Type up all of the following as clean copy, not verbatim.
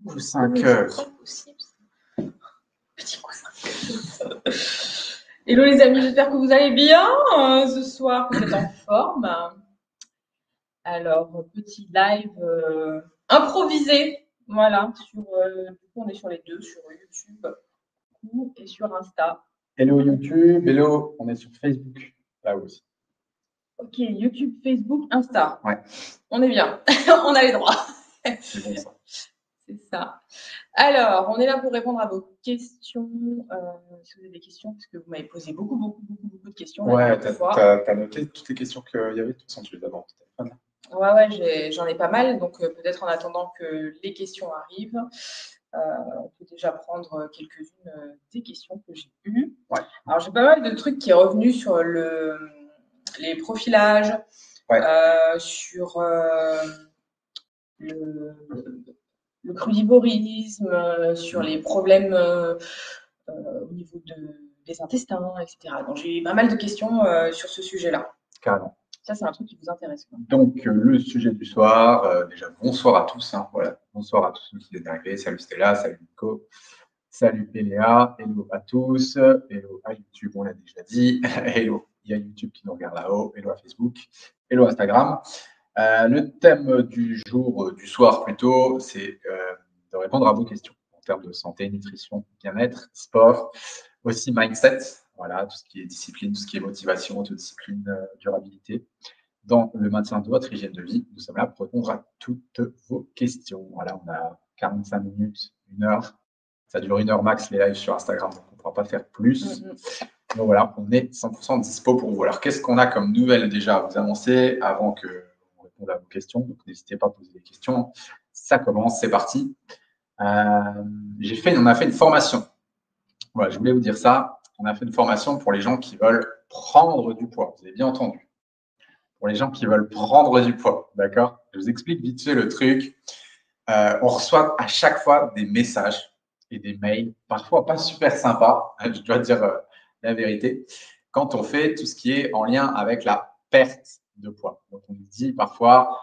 Coussin cœur. C'est pas possible. Petit coussin. Hello les amis, j'espère que vous allez bien ce soir, que vous êtes en forme. Alors, petit live improvisé, voilà. Du coup, on est sur les deux, sur YouTube et sur Insta. Hello YouTube, hello, on est sur Facebook, là aussi. Ok, YouTube, Facebook, Insta. Ouais. On est bien, on a les droits. C'est bon ça. C'est ça. Alors, on est là pour répondre à vos questions. Si vous avez des questions, parce que vous m'avez posé beaucoup de questions. Ouais, t'as noté toutes les questions qu'il y avait, de toute façon, tu les as dans ton téléphone. Ouais, j'en ai pas mal. Donc, peut-être en attendant que les questions arrivent, on peut déjà prendre quelques-unes des questions que j'ai eues. Ouais. Alors, j'ai pas mal de trucs qui est revenu sur les profilages, ouais. sur le crudivorisme, sur les problèmes au niveau des intestins, etc. Donc, j'ai eu pas mal de questions sur ce sujet-là. Carrément. Ça, c'est un truc qui vous intéresse, quoi. Donc, le sujet du soir, déjà, bonsoir à tous. Hein, voilà. Bonsoir à tous ceux qui viennent d'arriver. Salut Stella, salut Nico, salut Péléa, hello à tous, hello à YouTube, on l'a déjà dit, hello, il y a YouTube qui nous regarde là-haut, hello à Facebook, hello Instagram. Le thème du jour, du soir plutôt, c'est de répondre à vos questions en termes de santé, nutrition, bien-être, sport, aussi mindset, voilà, tout ce qui est discipline, tout ce qui est motivation, autodiscipline, durabilité. Dans le maintien de votre hygiène de vie, nous sommes là pour répondre à toutes vos questions. Voilà, on a 45 minutes, 1 heure. Ça dure 1 heure max les lives sur Instagram, donc on ne pourra pas faire plus. Donc voilà, on est 100% dispo pour vous. Alors, qu'est-ce qu'on a comme nouvelle déjà à vous annoncer avant que on réponde à vos questions? Donc, n'hésitez pas à poser des questions. Ça commence, c'est parti. On a fait une formation. Voilà, je voulais vous dire ça. On a fait une formation pour les gens qui veulent prendre du poids. Vous avez bien entendu. Pour les gens qui veulent prendre du poids, d'accord? Je vous explique vite fait le truc. On reçoit à chaque fois des messages et des mails, parfois pas super sympas, je dois dire la vérité, quand on fait tout ce qui est en lien avec la perte de poids. Donc, on nous dit parfois,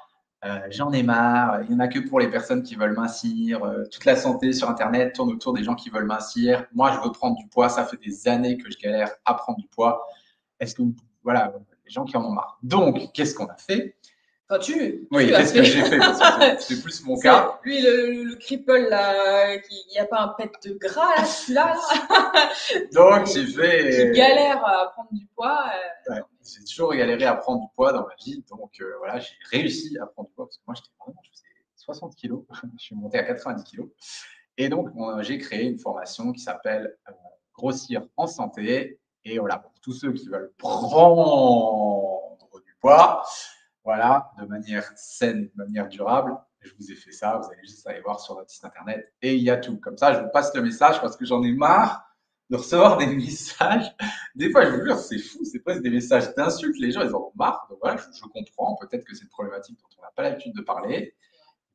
j'en ai marre, il n'y en a que pour les personnes qui veulent mincir, toute la santé sur Internet tourne autour des gens qui veulent mincir. Moi, je veux prendre du poids, ça fait des années que je galère à prendre du poids. Est-ce que voilà, les gens qui en ont marre. Donc, qu'est-ce qu'on a fait? Enfin, oui, qu'est-ce que j'ai fait? C'est plus mon cas. Lui, le cripple, là, il n'y a pas un pet de gras, là, celui-là. Donc, j'ai fait. Qui galère à prendre du poids. Ouais, j'ai toujours galéré à prendre du poids dans ma vie. Donc, voilà, j'ai réussi à prendre du poids parce que moi, je faisais 60 kilos. Je suis monté à 90 kilos. Et donc, j'ai créé une formation qui s'appelle Grossir en santé. Et voilà, pour tous ceux qui veulent prendre du poids, voilà, de manière saine, de manière durable, je vous ai fait ça. Vous allez juste aller voir sur notre site internet et il y a tout. Comme ça, je vous passe le message parce que j'en ai marre de recevoir des messages. Des fois, je vous jure, c'est fou, c'est presque des messages d'insultes. Les gens, ils en ont marre. Donc voilà, je comprends. Peut-être que c'est une problématique dont on n'a pas l'habitude de parler.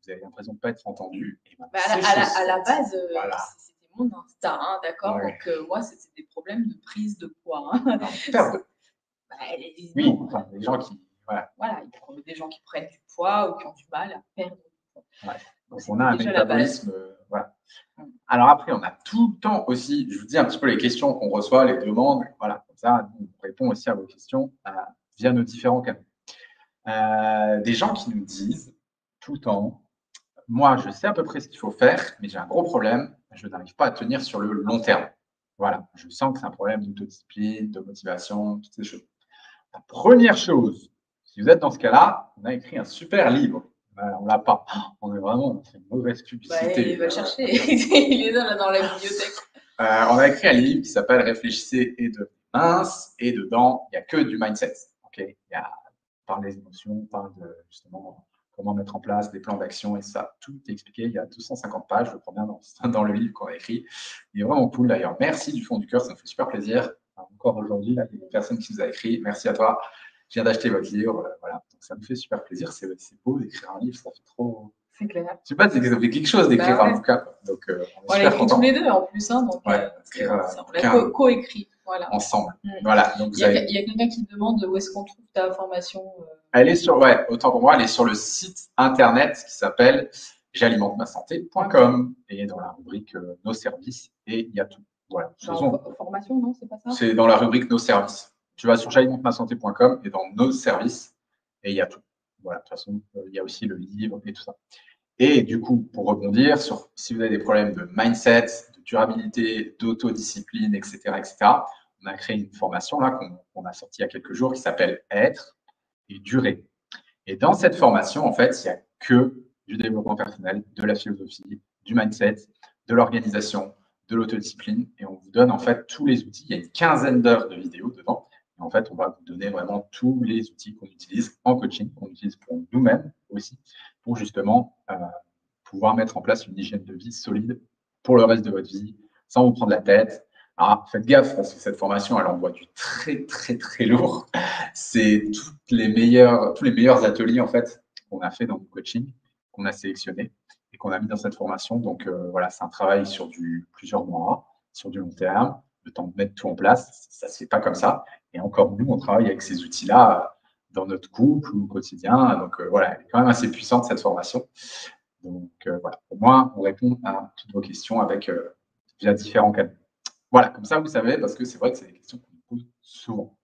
Vous avez l'impression de ne pas être entendu. Et ben, à la base, voilà. c'était mon Insta, hein, d'accord. Ouais. Donc, moi, c'était des problèmes de prise de poids. Hein. Non, perte de... oui, enfin, les gens qui... Voilà, des gens qui prennent du poids ou qui ont du mal à perdre du poids. Ouais. Donc, on a un métabolisme. Voilà. Alors après, on a tout le temps aussi, je vous dis un petit peu les questions qu'on reçoit, les demandes. Voilà, comme ça, on répond aussi à vos questions via nos différents canaux. Des gens qui nous disent tout le temps, moi, je sais à peu près ce qu'il faut faire, mais j'ai un gros problème, je n'arrive pas à tenir sur le long terme. Voilà, je sens que c'est un problème d'autodiscipline, de motivation, toutes ces choses. La première chose, si vous êtes dans ce cas-là, on a écrit un super livre. On l'a pas. On est vraiment, c'est une mauvaise publicité. Il va chercher. Il est là dans la bibliothèque. On a écrit un livre qui s'appelle Réfléchissez et devenez mince. Et dedans, il n'y a que du mindset. Okay, on parle des émotions, on parle de justement comment mettre en place des plans d'action et ça, tout est expliqué. Il y a 250 pages, je le prends bien dans le livre qu'on a écrit. Il est vraiment cool d'ailleurs. Merci du fond du cœur, ça me fait super plaisir. Encore aujourd'hui, là, il y a une personne qui nous a écrit. Merci à toi. Je viens d'acheter votre livre. Voilà. Donc, ça me fait super plaisir. C'est beau d'écrire un livre. Ça fait trop. C'est clair. Je sais pas, ça fait quelque chose d'écrire un bouquin. Donc, on l'a écrit tous les deux en plus. Hein, donc, ouais, on l'a co-écrit. Voilà. Ensemble. Voilà. Donc, il y a quelqu'un qui demande où est-ce qu'on trouve ta formation. Elle est sur, autant pour moi, elle est sur le site internet qui s'appelle j'alimentemasanté.com et dans la rubrique nos services et il y a tout. Voilà. Formation, non, c'est pas ça? C'est dans la rubrique nos services. Tu vas sur j'alimentemasanté.com et dans nos services et il y a tout. Voilà. De toute façon, il y a aussi le livre et tout ça. Et du coup, pour rebondir sur si vous avez des problèmes de mindset, de durabilité, d'autodiscipline, etc., on a créé une formation là qu'on a sortie il y a quelques jours qui s'appelle Être et Durer. Et dans cette formation, en fait, il n'y a que du développement personnel, de la philosophie, du mindset, de l'organisation, de l'autodiscipline. Et on vous donne en fait tous les outils. Il y a une quinzaine d'heures de vidéos dedans. Et en fait, on va vous donner vraiment tous les outils qu'on utilise en coaching, qu'on utilise pour nous-mêmes aussi, pour justement pouvoir mettre en place une hygiène de vie solide pour le reste de votre vie, sans vous prendre la tête. Alors, faites gaffe, parce que cette formation, elle envoie du très, très, très lourd. C'est tous les meilleurs ateliers, en fait, qu'on a fait dans le coaching, qu'on a sélectionnés et qu'on a mis dans cette formation. Donc, voilà, c'est un travail sur plusieurs mois, sur du long terme, le temps de mettre tout en place. Ça ne se fait pas comme ça. Et encore, nous, on travaille avec ces outils-là dans notre couple ou au quotidien. Donc, voilà, elle est quand même assez puissante, cette formation. Donc, voilà, au moins, on répond à toutes vos questions avec via différents canaux. Voilà, comme ça, vous savez, parce que c'est vrai que c'est des questions qu'on nous pose souvent.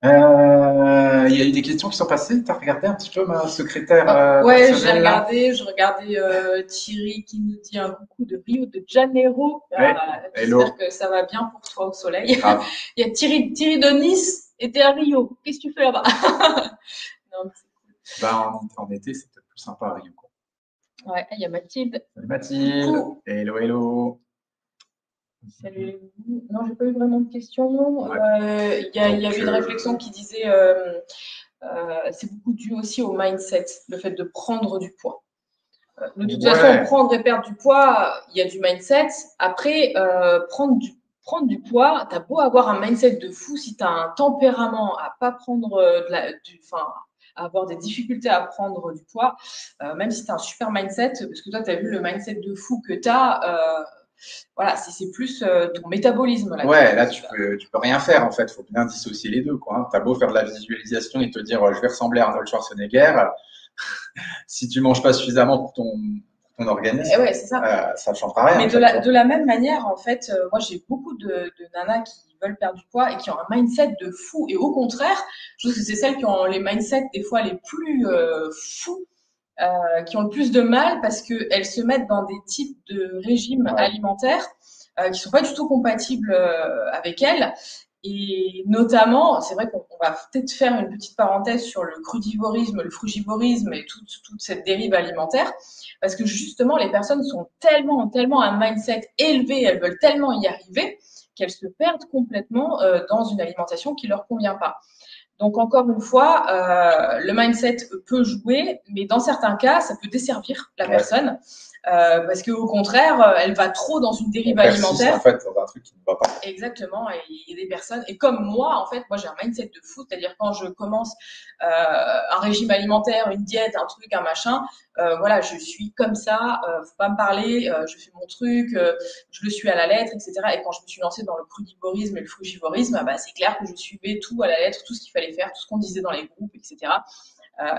Il y a eu des questions qui sont passées. Tu as regardé un petit peu ma secrétaire ouais, j'ai regardé. Je regardais Thierry qui nous dit un coucou de Rio de Janeiro. Ouais, j'espère que ça va bien pour toi au soleil. Ah. Il y a Thierry de Nice et t'es à Rio. Qu'est-ce que tu fais là-bas? Non, c'est cool. En été, c'est peut-être plus sympa à Rio. Ouais, il y a Mathilde. Salut Mathilde. Coucou. Hello. Salut. Non, j'ai pas eu vraiment de questions. Il y avait une réflexion qui disait c'est beaucoup dû aussi au mindset, le fait de prendre du poids. De toute façon, prendre et perdre du poids, il y a du mindset. Après, prendre du poids, tu as beau avoir un mindset de fou, si tu as un tempérament à pas prendre à avoir des difficultés à prendre du poids, même si tu as un super mindset, parce que toi, tu as vu le mindset de fou que tu as. Voilà, c'est plus ton métabolisme. Là, ouais, là, tu peux rien faire, en fait. Il faut bien dissocier les deux, quoi. Tu as beau faire de la visualisation et te dire je vais ressembler à Arnold Schwarzenegger. Si tu manges pas suffisamment pour ton organisme, ouais, c'est ça. Ça ne changera rien. Mais de la même manière, en fait, moi, j'ai beaucoup de nanas qui veulent perdre du poids et qui ont un mindset de fou. Et au contraire, je trouve que c'est celles qui ont les mindsets des fois les plus fous. Qui ont le plus de mal parce qu'elles se mettent dans des types de régimes alimentaires qui sont pas du tout compatibles avec elles. Et notamment, c'est vrai qu'on va peut-être faire une petite parenthèse sur le crudivorisme, le frugivorisme et toute cette dérive alimentaire, parce que justement, les personnes sont tellement un mindset élevé, elles veulent tellement y arriver qu'elles se perdent complètement dans une alimentation qui leur convient pas. Donc, encore une fois, le mindset peut jouer, mais dans certains cas, ça peut desservir la personne. Parce qu'au contraire, elle va trop dans une dérive alimentaire. En fait, dans un truc qui ne va pas. Exactement. Et il y a des personnes, et comme moi, en fait, moi j'ai un mindset de fou, c'est-à-dire quand je commence un régime alimentaire, une diète, un truc, un machin, voilà, je suis comme ça, faut pas me parler, je fais mon truc, je le suis à la lettre, etc. Et quand je me suis lancée dans le crudivorisme et le frugivorisme, bah, c'est clair que je suivais tout à la lettre, tout ce qu'il fallait faire, tout ce qu'on disait dans les groupes, etc.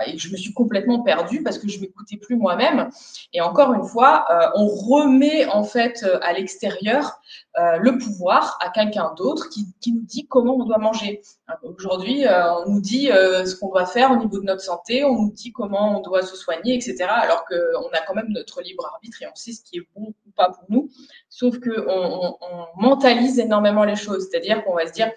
Et je me suis complètement perdue parce que je m'écoutais plus moi-même. Et encore une fois, on remet en fait à l'extérieur le pouvoir à quelqu'un d'autre qui nous dit comment on doit manger. Aujourd'hui, on nous dit ce qu'on doit faire au niveau de notre santé, on nous dit comment on doit se soigner, etc. Alors qu'on a quand même notre libre arbitre et on sait ce qui est bon ou pas pour nous. Sauf qu'on mentalise énormément les choses. C'est-à-dire qu'on va se dire,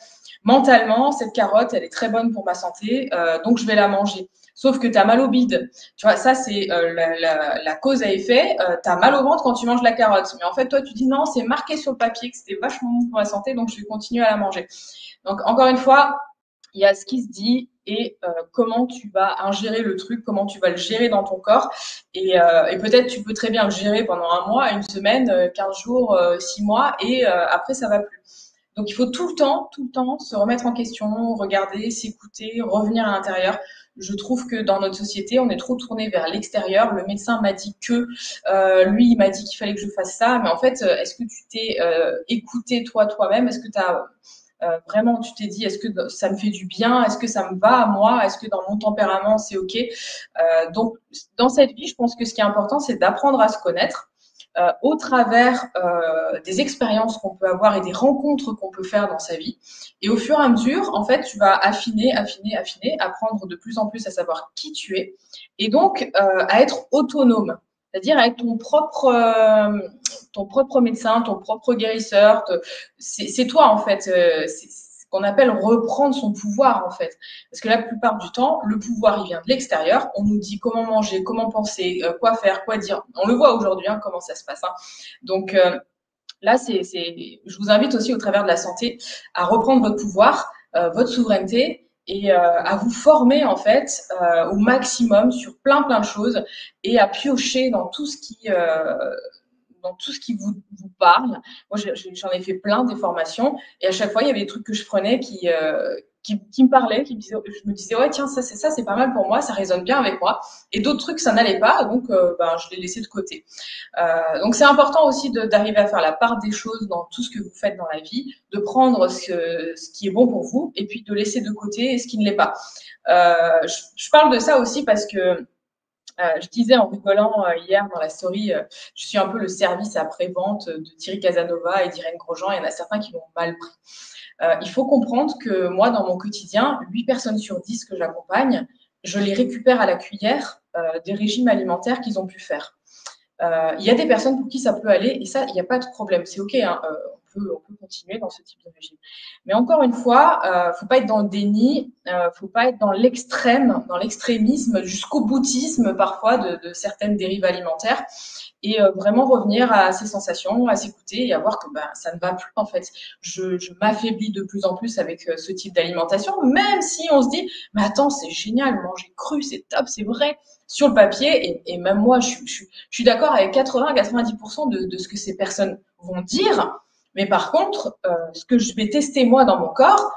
mentalement, cette carotte, elle est très bonne pour ma santé, donc je vais la manger. Sauf que tu as mal au bide. Tu vois, ça, c'est la cause à effet. Tu as mal au ventre quand tu manges la carotte. Mais en fait, toi, tu dis non, c'est marqué sur le papier que c'était vachement bon pour la santé, donc je vais continuer à la manger. Donc, encore une fois, il y a ce qui se dit et comment tu vas ingérer le truc, comment tu vas le gérer dans ton corps. Et peut-être tu peux très bien le gérer pendant 1 mois, 1 semaine, 15 jours, 6 mois, et après, ça va plus. Donc, il faut tout le temps se remettre en question, regarder, s'écouter, revenir à l'intérieur. Je trouve que dans notre société, on est trop tourné vers l'extérieur. Le médecin m'a dit que, lui, il m'a dit qu'il fallait que je fasse ça. Mais en fait, est-ce que tu t'es écouté toi-même? Est-ce que tu as vraiment tu t'es dit est-ce que ça me fait du bien, est-ce que ça me va à moi, est-ce que dans mon tempérament c'est ok. Donc dans cette vie, je pense que ce qui est important, c'est d'apprendre à se connaître au travers des expériences qu'on peut avoir et des rencontres qu'on peut faire dans sa vie. Et au fur et à mesure, en fait, tu vas affiner, apprendre de plus en plus à savoir qui tu es et donc à être autonome, c'est-à-dire à être ton propre médecin, ton propre guérisseur. C'est toi, en fait. C'est ce qu'on appelle reprendre son pouvoir, en fait. Parce que la plupart du temps, le pouvoir, il vient de l'extérieur. On nous dit comment manger, comment penser, quoi faire, quoi dire. On le voit aujourd'hui, hein, comment ça se passe. Hein. Donc là, je vous invite aussi, au travers de la santé, à reprendre votre pouvoir, votre souveraineté et à vous former, en fait, au maximum sur plein de choses et à piocher dans tout ce qui vous parle. Moi, j'en ai fait plein des formations et à chaque fois, il y avait des trucs que je prenais qui me parlaient, je me disais, ouais, tiens, ça, c'est pas mal pour moi, ça résonne bien avec moi. Et d'autres trucs, ça n'allait pas, donc je les laissais de côté. Donc, c'est important aussi d'arriver à faire la part des choses dans tout ce que vous faites dans la vie, de prendre ce qui est bon pour vous et puis de laisser de côté ce qui ne l'est pas. Je parle de ça aussi parce que je disais en rigolant hier dans la story, je suis un peu le service après-vente de Thierry Casanova et d'Irène Grosjean. Il y en a certains qui l'ont mal pris. Il faut comprendre que moi, dans mon quotidien, 8 personnes sur 10 que j'accompagne, je les récupère à la cuillère des régimes alimentaires qu'ils ont pu faire. Il y a des personnes pour qui ça peut aller et ça, il n'y a pas de problème. C'est OK, hein, on peut continuer dans ce type de régime. Mais encore une fois, faut pas être dans le déni, faut pas être dans l'extrême, dans l'extrémisme, jusqu'au boutisme parfois de certaines dérives alimentaires et vraiment revenir à ses sensations, à s'écouter et à voir que ça ne va plus en fait. Je m'affaiblis de plus en plus avec ce type d'alimentation, même si on se dit, mais attends, c'est génial, manger cru, c'est top, c'est vrai sur le papier, et même moi, je suis d'accord avec 80-90% de ce que ces personnes vont dire, mais par contre, ce que je vais tester moi dans mon corps,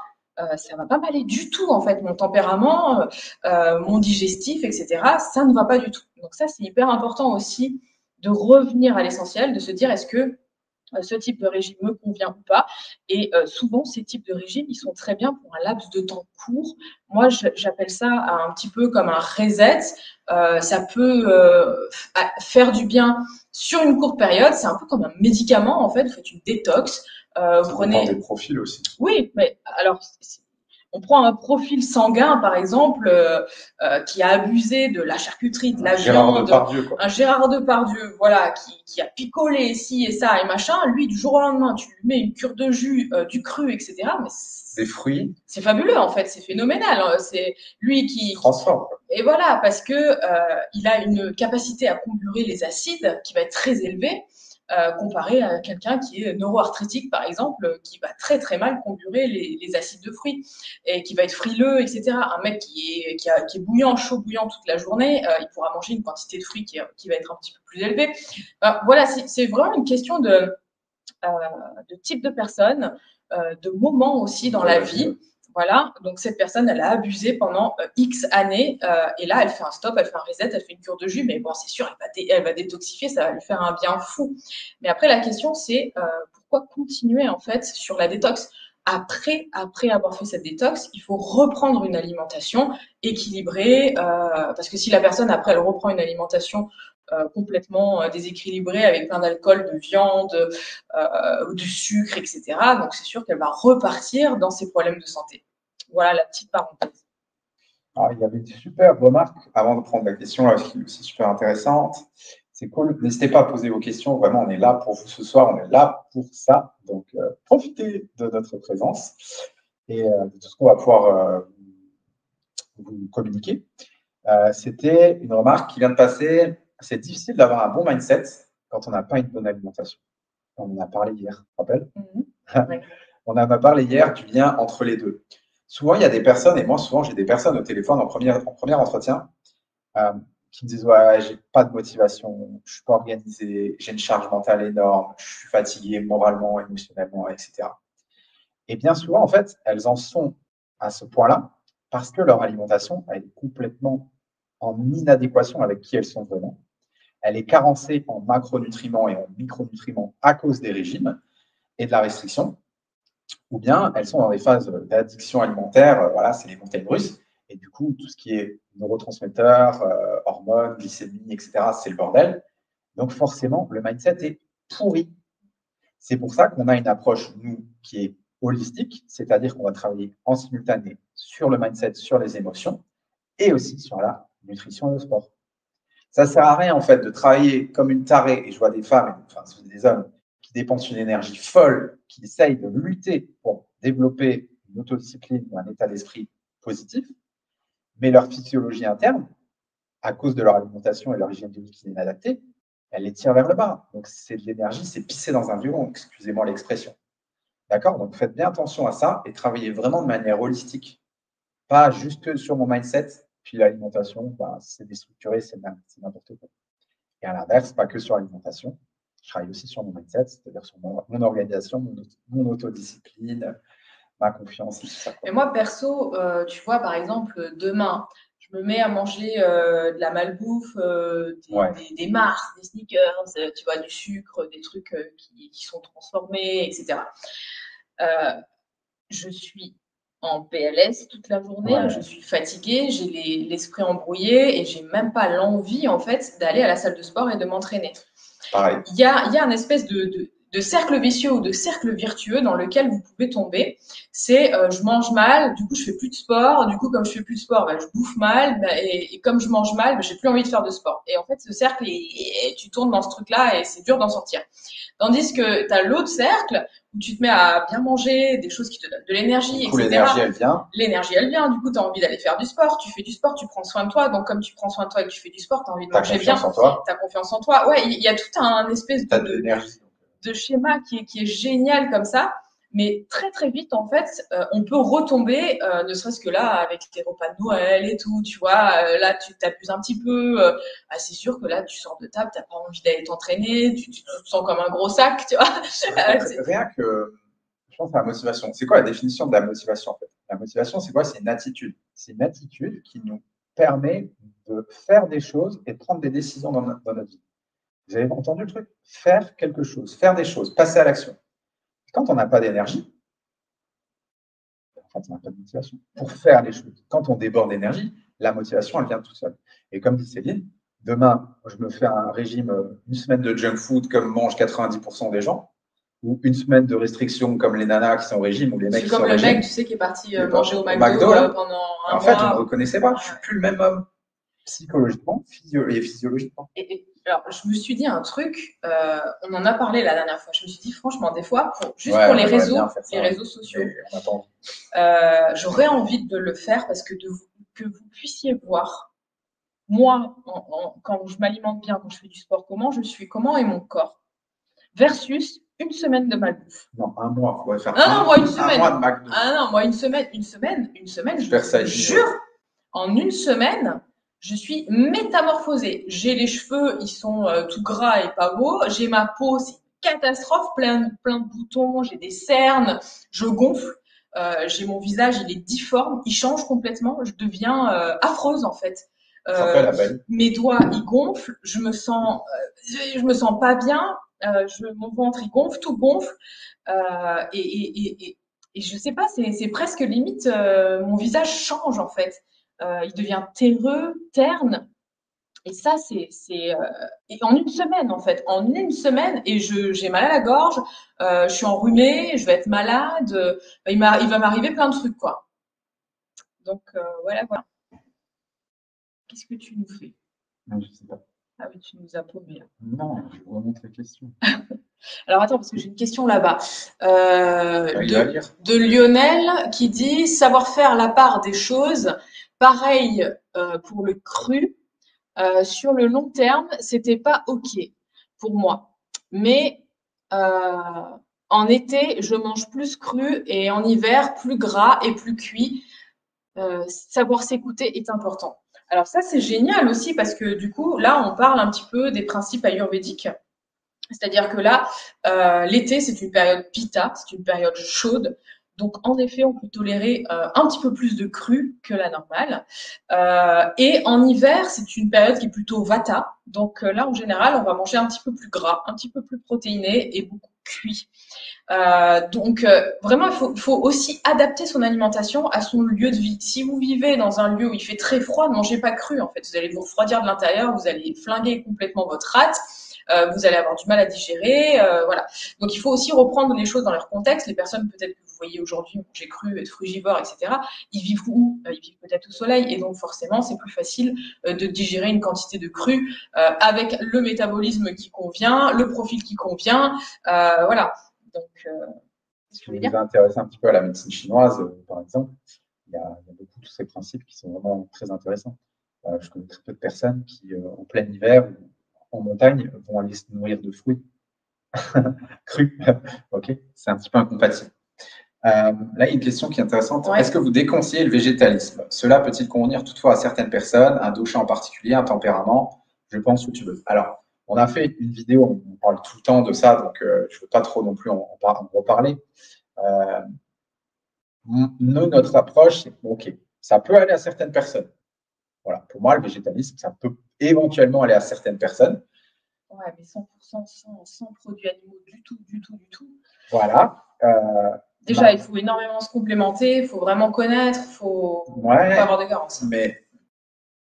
ça va pas m'aller du tout en fait, mon tempérament, mon digestif, etc. Ça ne va pas du tout. Donc ça, c'est hyper important aussi de revenir à l'essentiel, de se dire est-ce que ce type de régime me convient ou pas. Et souvent, ces types de régimes, ils sont très bien pour un laps de temps court. Moi, j'appelle ça un petit peu comme un reset. Ça peut faire du bien sur une courte période. C'est un peu comme un médicament, en fait. Vous faites une détox. Vous prenez des profils aussi. Oui, mais alors, on prend un profil sanguin, par exemple, qui a abusé de la charcuterie, de la viande, un Gérard Depardieu, voilà, qui a picolé ci et ça et machin. Lui, du jour au lendemain, tu lui mets une cure de jus, du cru, etc. Mais des fruits. C'est fabuleux, en fait, c'est phénoménal. C'est lui qui transforme. Et voilà, parce que il a une capacité à comburer les acides qui va être très élevée. Comparé à quelqu'un qui est neuroarthritique, par exemple, qui va très très mal comburer les acides de fruits et qui va être frileux, etc. Un mec qui est bouillant, chaud bouillant toute la journée, il pourra manger une quantité de fruits qui va être un petit peu plus élevée. Voilà, c'est vraiment une question de type de personne, de moment aussi dans la vie. Voilà, donc cette personne, elle a abusé pendant X années et là, elle fait un stop, elle fait un reset, elle fait une cure de jus, mais bon, c'est sûr, elle va détoxifier, ça va lui faire un bien fou. Mais après, la question, c'est pourquoi continuer en fait sur la détox après avoir fait cette détox, il faut reprendre une alimentation équilibrée parce que si la personne, après, elle reprend une alimentation complètement déséquilibrée avec plein d'alcool, de viande, du sucre, etc. Donc, c'est sûr qu'elle va repartir dans ses problèmes de santé. Voilà la petite parenthèse. Alors, il y avait une super remarque avant de prendre la question, qui est aussi super intéressante. C'est cool. N'hésitez pas à poser vos questions. Vraiment, on est là pour vous ce soir. On est là pour ça. Donc, profitez de notre présence et de tout ce qu'on va pouvoir vous communiquer. C'était une remarque qui vient de passer. C'est difficile d'avoir un bon mindset quand on n'a pas une bonne alimentation. On en a parlé hier, tu te rappelles? Ouais. On en a parlé hier du lien entre les deux. Souvent, il y a des personnes, et moi, souvent, j'ai des personnes au téléphone en premier entretien qui me disent « Ouais, j'ai pas de motivation, je suis pas organisé, j'ai une charge mentale énorme, je suis fatigué moralement, émotionnellement, etc. » Et bien souvent, en fait, elles en sont à ce point-là parce que leur alimentation, elle est complètement en inadéquation avec qui elles sont vraiment. Elle est carencée en macronutriments et en micronutriments à cause des régimes et de la restriction. ou bien elles sont dans des phases d'addiction alimentaire, voilà, c'est les montagnes russes, et du coup, tout ce qui est neurotransmetteurs, hormones, glycémie, etc., c'est le bordel. Donc forcément, le mindset est pourri. C'est pour ça qu'on a une approche, nous, qui est holistique, c'est-à-dire qu'on va travailler en simultané sur le mindset, sur les émotions, et aussi sur la nutrition et le sport. Ça ne sert à rien, en fait, de travailler comme une tarée, et je vois des femmes, enfin, des hommes, qui dépensent une énergie folle, qui essayent de lutter pour développer une autodiscipline ou un état d'esprit positif, mais leur physiologie interne, à cause de leur alimentation et leur hygiène de vie qui est inadaptée, elle les tire vers le bas. Donc, c'est de l'énergie, c'est pisser dans un violon, excusez-moi l'expression. D'accord? Donc, faites bien attention à ça et travaillez vraiment de manière holistique. Pas juste sur mon mindset, puis l'alimentation, bah, c'est déstructuré, c'est n'importe quoi. Et à l'inverse, pas que sur l'alimentation. Je travaille aussi sur mon mindset, c'est-à-dire sur mon organisation, mon autodiscipline, ma confiance et tout ça. Mais moi, perso, tu vois, par exemple, demain, je me mets à manger de la malbouffe, des Mars, des Snickers, tu vois, du sucre, des trucs qui sont transformés, etc. Je suis en PLS toute la journée, je suis fatiguée, j'ai l'esprit embrouillé et j'ai même pas l'envie, en fait, d'aller à la salle de sport et de m'entraîner. Pareil. Il y a un espèce de cercle vicieux ou de cercle virtueux dans lequel vous pouvez tomber. C'est je mange mal, du coup je fais plus de sport, du coup comme je fais plus de sport, bah, je bouffe mal, bah, et comme je mange mal, bah, j'ai plus envie de faire de sport. Et en fait ce cercle, tu tournes dans ce truc-là et c'est dur d'en sortir. Tandis que tu as l'autre cercle où tu te mets à bien manger, des choses qui te donnent de l'énergie, Du coup, etc. l'énergie, elle vient. L'énergie, elle vient. Du coup, tu as envie d'aller faire du sport. Tu fais du sport, tu prends soin de toi. Donc, comme tu prends soin de toi et que tu fais du sport, tu as envie de manger bien. Tu as confiance en toi. Tu as confiance en toi. Ouais, il y a tout un espèce de schéma qui est génial comme ça. Mais très, très vite, en fait, on peut retomber, ne serait-ce que là, avec les repas de Noël et tout, tu vois, là, tu t'abuses un petit peu. C'est sûr que là, tu sors de table, tu n'as pas envie d'aller t'entraîner, tu te sens comme un gros sac, tu vois. Rien que, je pense à la motivation. C'est quoi la définition de la motivation, en fait? La motivation, c'est quoi? C'est une attitude. C'est une attitude qui nous permet de faire des choses et de prendre des décisions dans notre vie. Vous avez entendu le truc? Faire quelque chose, faire des choses, passer à l'action. Quand on n'a pas d'énergie, en fait, on n'a pas de motivation pour faire les choses. Quand on déborde d'énergie, la motivation, elle vient tout seul. Et comme dit Céline, demain, je me fais un régime, une semaine de junk food comme mangent 90% des gens, ou une semaine de restriction comme les nanas qui sont au régime ou les mecs qui sont au régime. C'est comme le mec, tu sais, qui est parti manger au McDo pendant un mois. En fait, on ne me reconnaissait pas. Je ne suis plus le même homme psychologiquement et physiologiquement. Alors, je me suis dit un truc, on en a parlé la dernière fois. Je me suis dit, franchement, des fois, pour les réseaux sociaux, j'aurais envie de le faire parce que que vous puissiez voir, moi, quand je m'alimente bien, quand je fais du sport, comment je suis, comment est mon corps, versus une semaine de malbouffe. Non, un mois, il faut faire une semaine. Un mois de McDo. Ah non, moi, une semaine, je jure, en une semaine, je suis métamorphosée. J'ai les cheveux, ils sont tout gras et pas beaux. J'ai ma peau, c'est une catastrophe, plein de boutons, j'ai des cernes, je gonfle. J'ai mon visage, il est difforme, il change complètement. Je deviens affreuse en fait. Mes doigts, ils gonflent. Je me sens pas bien. Mon ventre, il gonfle, tout gonfle. Et je sais pas, c'est presque limite, mon visage change en fait. Il devient terreux, terne. Et ça, c'est en une semaine en fait. En une semaine, et j'ai mal à la gorge, je suis enrhumée, je vais être malade. Il va m'arriver plein de trucs quoi. Donc voilà. Qu'est-ce que tu nous fais? Non, je sais pas. Ah oui, tu nous as paumé là. Non, je remonte la question. Alors attends, parce que j'ai une question là-bas. De Lionel qui dit savoir faire la part des choses. Pareil pour le cru. Sur le long terme, c'était pas OK pour moi. Mais en été, je mange plus cru et en hiver, plus gras et plus cuit. Savoir s'écouter est important. Alors ça, c'est génial aussi parce que du coup, là, on parle un petit peu des principes ayurvédiques. C'est-à-dire que là, l'été, c'est une période pitta, c'est une période chaude. Donc, en effet, on peut tolérer un petit peu plus de cru que la normale. Et en hiver, c'est une période qui est plutôt vata. Donc là, en général, on va manger un petit peu plus gras, un petit peu plus protéiné et beaucoup cuit. Donc, vraiment, il faut aussi adapter son alimentation à son lieu de vie. Si vous vivez dans un lieu où il fait très froid, ne mangez pas cru, en fait. Vous allez vous refroidir de l'intérieur, vous allez flinguer complètement votre rate, vous allez avoir du mal à digérer, voilà. Donc, il faut aussi reprendre les choses dans leur contexte. Les personnes, peut-être que vous voyez aujourd'hui manger cru, être frugivore, etc., ils vivent où? Ils vivent peut-être au soleil, et donc forcément, c'est plus facile de digérer une quantité de cru avec le métabolisme qui convient, le profil qui convient, voilà. Donc, si vous vous intéressez un petit peu à la médecine chinoise, par exemple, il y a beaucoup de ces principes qui sont vraiment très intéressants. Je connais très peu de personnes qui, en plein hiver ou en montagne, vont aller se nourrir de fruits crus. Ok, c'est un petit peu incompatible. Là, il y a une question qui est intéressante. Ouais. Est-ce que vous déconseillez le végétalisme? Cela peut-il convenir toutefois à certaines personnes, un dosha en particulier, un tempérament? Je pense que tu veux. Alors, on a fait une vidéo, on parle tout le temps de ça, donc je ne veux pas trop non plus en reparler. Nous, notre approche, c'est ok, ça peut aller à certaines personnes. Voilà, pour moi, le végétalisme, ça peut éventuellement aller à certaines personnes. Ouais, mais 100% sans produits animaux du tout. Voilà. Déjà, il faut énormément se complémenter, il faut vraiment connaître, il faut pas avoir de garantie. Mais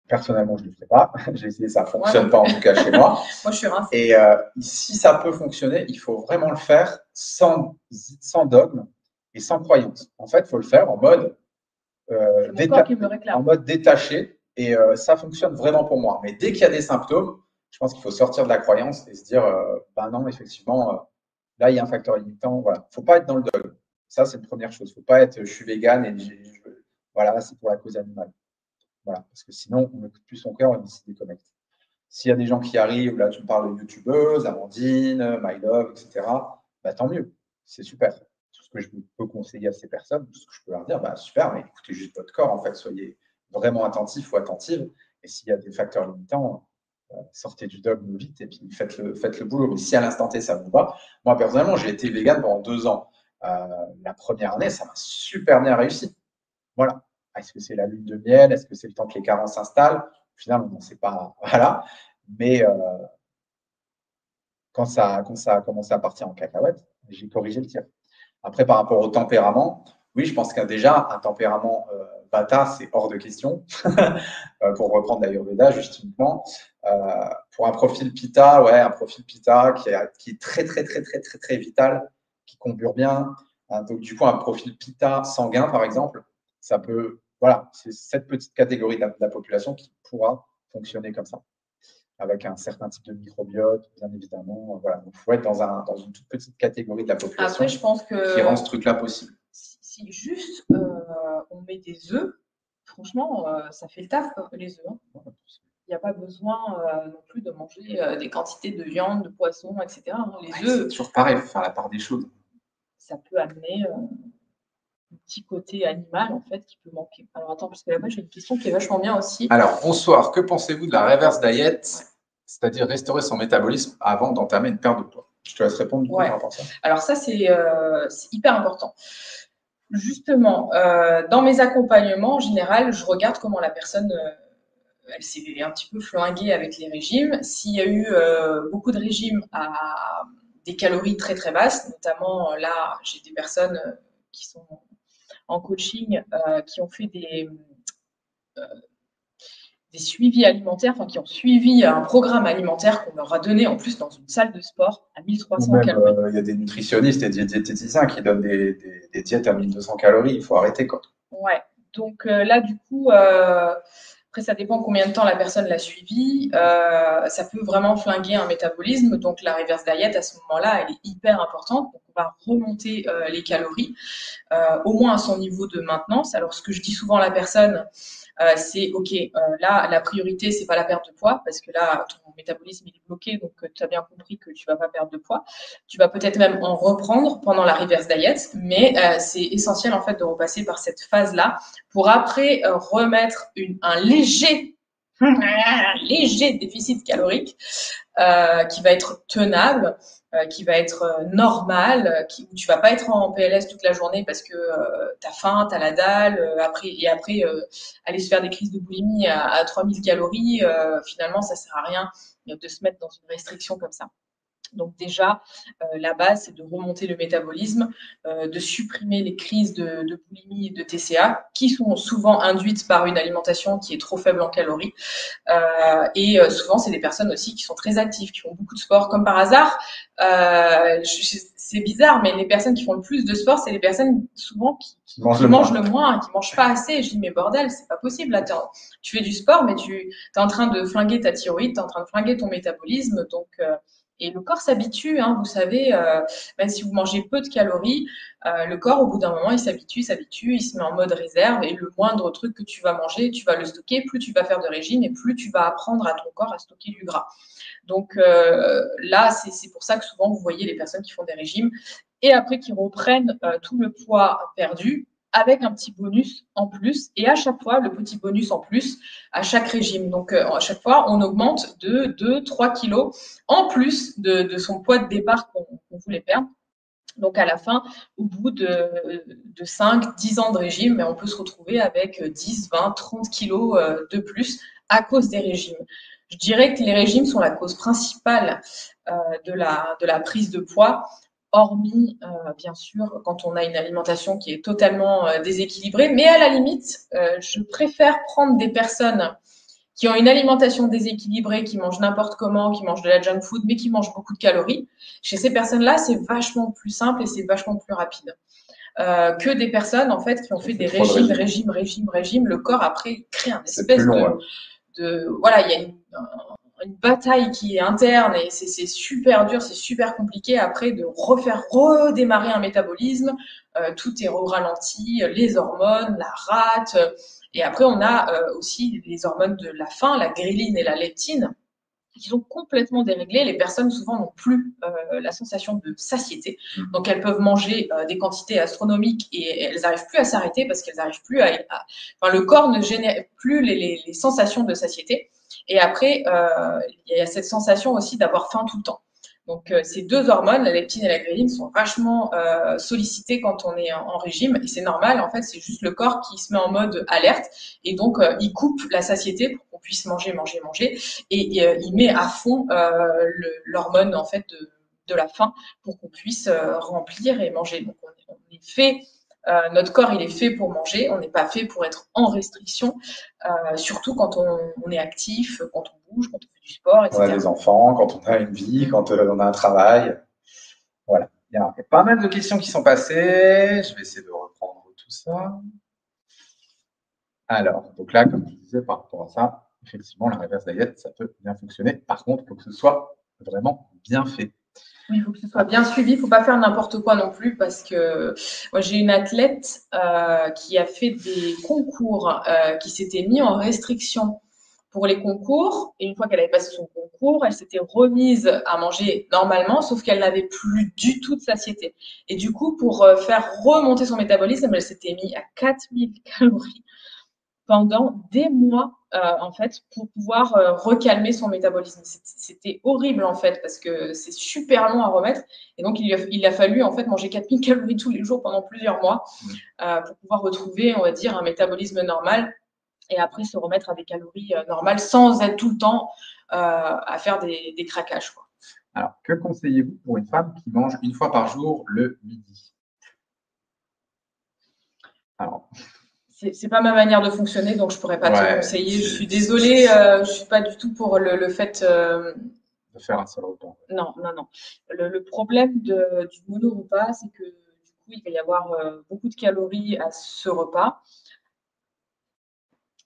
personnellement, je ne le ferai pas. J'ai essayé, ça ne fonctionne pas en tout cas chez moi. Moi, je suis rincée. Et si ça peut fonctionner, il faut vraiment le faire sans dogme et sans croyance. En fait, il faut le faire en mode, détaché. Et ça fonctionne vraiment pour moi. Mais dès qu'il y a des symptômes, je pense qu'il faut sortir de la croyance et se dire, ben non, effectivement, là, il y a un facteur limitant. Voilà. Il ne faut pas être dans le dogme. Ça, c'est une première chose. Il ne faut pas être, je suis vegan et voilà, c'est pour la cause animale. Voilà, parce que sinon, on n'écoute plus son cœur et on se déconnecte. S'il y a des gens qui arrivent, là, tu me parles de youtubeuses, Amandine, My Love, etc., bah, tant mieux, c'est super. Tout ce que je peux conseiller à ces personnes, tout ce que je peux leur dire, bah, super, mais écoutez juste votre corps, en fait, soyez vraiment attentifs ou attentives. Et s'il y a des facteurs limitants, sortez du dogme vite et puis faites le boulot. Mais si à l'instant T, ça vous va, moi, personnellement, j'ai été vegan pendant 2 ans. La première année, ça m'a super bien réussi. Voilà. Est-ce que c'est la lune de miel? Est-ce que c'est le temps que les carences s'installent? Au final, on ne sait pas. Voilà. Mais quand ça a commencé à partir en cacahuète, j'ai corrigé le tir. Après, par rapport au tempérament, oui, je pense qu'il y a déjà un tempérament Vata, c'est hors de question. Pour reprendre l'Ayurveda, justement. Pour un profil Pitta, ouais, un profil Pitta qui est très, très, très, très, très, très vital, qui combure bien. Donc, du coup, un profil Pitta sanguin, par exemple, ça peut. Voilà, c'est cette petite catégorie de la population qui pourra fonctionner comme ça, avec un certain type de microbiote, bien évidemment. Voilà. Donc, il faut être dans une toute petite catégorie de la population. Après, je pense que qui rend ce truc-là possible. Si juste on met des œufs, franchement, ça fait le taf, les œufs. Hein. Il n'y a pas besoin non plus de manger des quantités de viande, de poisson, etc. Hein. Les œufs. C'est toujours pareil, il faut faire la part des choses. Ça peut amener un petit côté animal, en fait, qui peut manquer. Alors, attends, parce que là-bas, j'ai une question qui est vachement bien aussi. Alors, bonsoir. Que pensez-vous de la reverse diet, c'est-à-dire restaurer son métabolisme avant d'entamer une perte de poids? Je te laisse répondre par rapport à ça. Alors, ça, c'est hyper important. Justement, dans mes accompagnements, en général, je regarde comment la personne elle s'est un petit peu flinguée avec les régimes. S'il y a eu beaucoup de régimes à des calories très très basses, notamment là, j'ai des personnes qui sont en coaching qui ont fait des suivis alimentaires, enfin qui ont suivi un programme alimentaire qu'on leur a donné en plus dans une salle de sport à 1300 calories. Il y a des nutritionnistes et des diététiciens qui donnent des diètes à 1200 calories. Il faut arrêter, quoi. Ouais. Donc là, du coup, après, ça dépend combien de temps la personne l'a suivi. Ça peut vraiment flinguer un métabolisme. Donc la reverse diet, à ce moment-là, elle est hyper importante. Donc, on va remonter les calories, au moins à son niveau de maintenance. Alors, ce que je dis souvent à la personne, c'est OK, là, la priorité, c'est pas la perte de poids, parce que là, ton métabolisme il est bloqué, donc tu as bien compris que tu vas pas perdre de poids. Tu vas peut-être même en reprendre pendant la reverse diet, mais c'est essentiel en fait de repasser par cette phase-là pour après remettre un léger déficit calorique qui va être tenable, qui va être normal, où tu vas pas être en PLS toute la journée parce que tu as faim, tu as la dalle, après aller se faire des crises de boulimie à 3000 calories, finalement ça sert à rien de se mettre dans une restriction comme ça. Donc déjà, la base, c'est de remonter le métabolisme, de supprimer les crises de boulimie et de TCA, qui sont souvent induites par une alimentation qui est trop faible en calories. Souvent, c'est des personnes aussi qui sont très actives, qui font beaucoup de sport. Comme par hasard, c'est bizarre, mais les personnes qui font le plus de sport, c'est les personnes souvent qui mangent le moins, qui mangent pas assez. Et je dis, mais bordel, c'est pas possible. Là, tu fais du sport, mais tu es en train de flinguer ta thyroïde, tu es en train de flinguer ton métabolisme. Donc, et le corps s'habitue, hein, vous savez, même si vous mangez peu de calories, le corps, au bout d'un moment, il s'habitue, il se met en mode réserve et le moindre truc que tu vas manger, tu vas le stocker, plus tu vas faire de régime et plus tu vas apprendre à ton corps à stocker du gras. Donc là, c'est pour ça que souvent, vous voyez les personnes qui font des régimes et après qui reprennent tout le poids perdu avec un petit bonus en plus, et à chaque fois, le petit bonus en plus à chaque régime. Donc, à chaque fois, on augmente de 2-3 kilos en plus de son poids de départ qu'on voulait perdre. Donc, à la fin, au bout de 5-10 ans de régime, on peut se retrouver avec 10, 20, 30 kilos de plus à cause des régimes. Je dirais que les régimes sont la cause principale de la prise de poids, hormis, bien sûr, quand on a une alimentation qui est totalement déséquilibrée. Mais à la limite, je préfère prendre des personnes qui ont une alimentation déséquilibrée, qui mangent n'importe comment, qui mangent de la junk food, mais qui mangent beaucoup de calories. Chez ces personnes-là, c'est vachement plus simple et c'est vachement plus rapide. Que des personnes, en fait, qui ont fait des régimes. Le corps, après, crée un espèce voilà, il y a une bataille qui est interne et c'est super dur, c'est super compliqué après de redémarrer un métabolisme. Tout est au ralenti, les hormones, la rate. Et après, on a aussi les hormones de la faim, la ghrelin et la leptine, qui sont complètement déréglées. Les personnes, souvent, n'ont plus la sensation de satiété. Donc, elles peuvent manger des quantités astronomiques et elles n'arrivent plus à s'arrêter parce qu'elles n'arrivent plus Enfin, le corps ne génère plus les sensations de satiété. Et après, il y a cette sensation aussi d'avoir faim tout le temps. Donc, ces deux hormones, la leptine et la ghrelin, sont vachement sollicitées quand on est en régime. Et c'est normal, en fait, c'est juste le corps qui se met en mode alerte. Et donc, il coupe la satiété pour qu'on puisse manger. Et il met à fond l'hormone, en fait, de la faim pour qu'on puisse remplir et manger. Donc, on est fait... notre corps, il est fait pour manger, on n'est pas fait pour être en restriction, surtout quand on est actif, quand on bouge, quand on fait du sport, etc. On a des enfants, quand on a une vie, quand on a un travail. Voilà. Il y a pas mal de questions qui sont passées. Je vais essayer de reprendre tout ça. Alors, donc là, comme je disais par rapport à ça, effectivement, la reverse diet, ça peut bien fonctionner. Par contre, il faut que ce soit vraiment bien fait. Oui, il faut que ce soit bien suivi. Il ne faut pas faire n'importe quoi non plus parce que moi, j'ai une athlète qui a fait des concours, qui s'était mis en restriction pour les concours. Et une fois qu'elle avait passé son concours, elle s'était remise à manger normalement, sauf qu'elle n'avait plus du tout de satiété. Et du coup, pour faire remonter son métabolisme, elle s'était mise à 4000 calories pendant des mois, en fait, pour pouvoir recalmer son métabolisme. C'était horrible, en fait, parce que c'est super long à remettre. Et donc, il a fallu, en fait, manger 4000 calories tous les jours pendant plusieurs mois pour pouvoir retrouver, on va dire, un métabolisme normal et après se remettre à des calories normales sans être tout le temps à faire des craquages, quoi. Alors, que conseillez-vous pour une femme qui mange une fois par jour le midi? Alors... C'est pas ma manière de fonctionner, donc je pourrais pas te conseiller. Je suis désolée, je suis pas du tout pour le fait de faire un seul repas. Non. Le problème du mono-repas, c'est que du coup, il va y avoir beaucoup de calories à ce repas.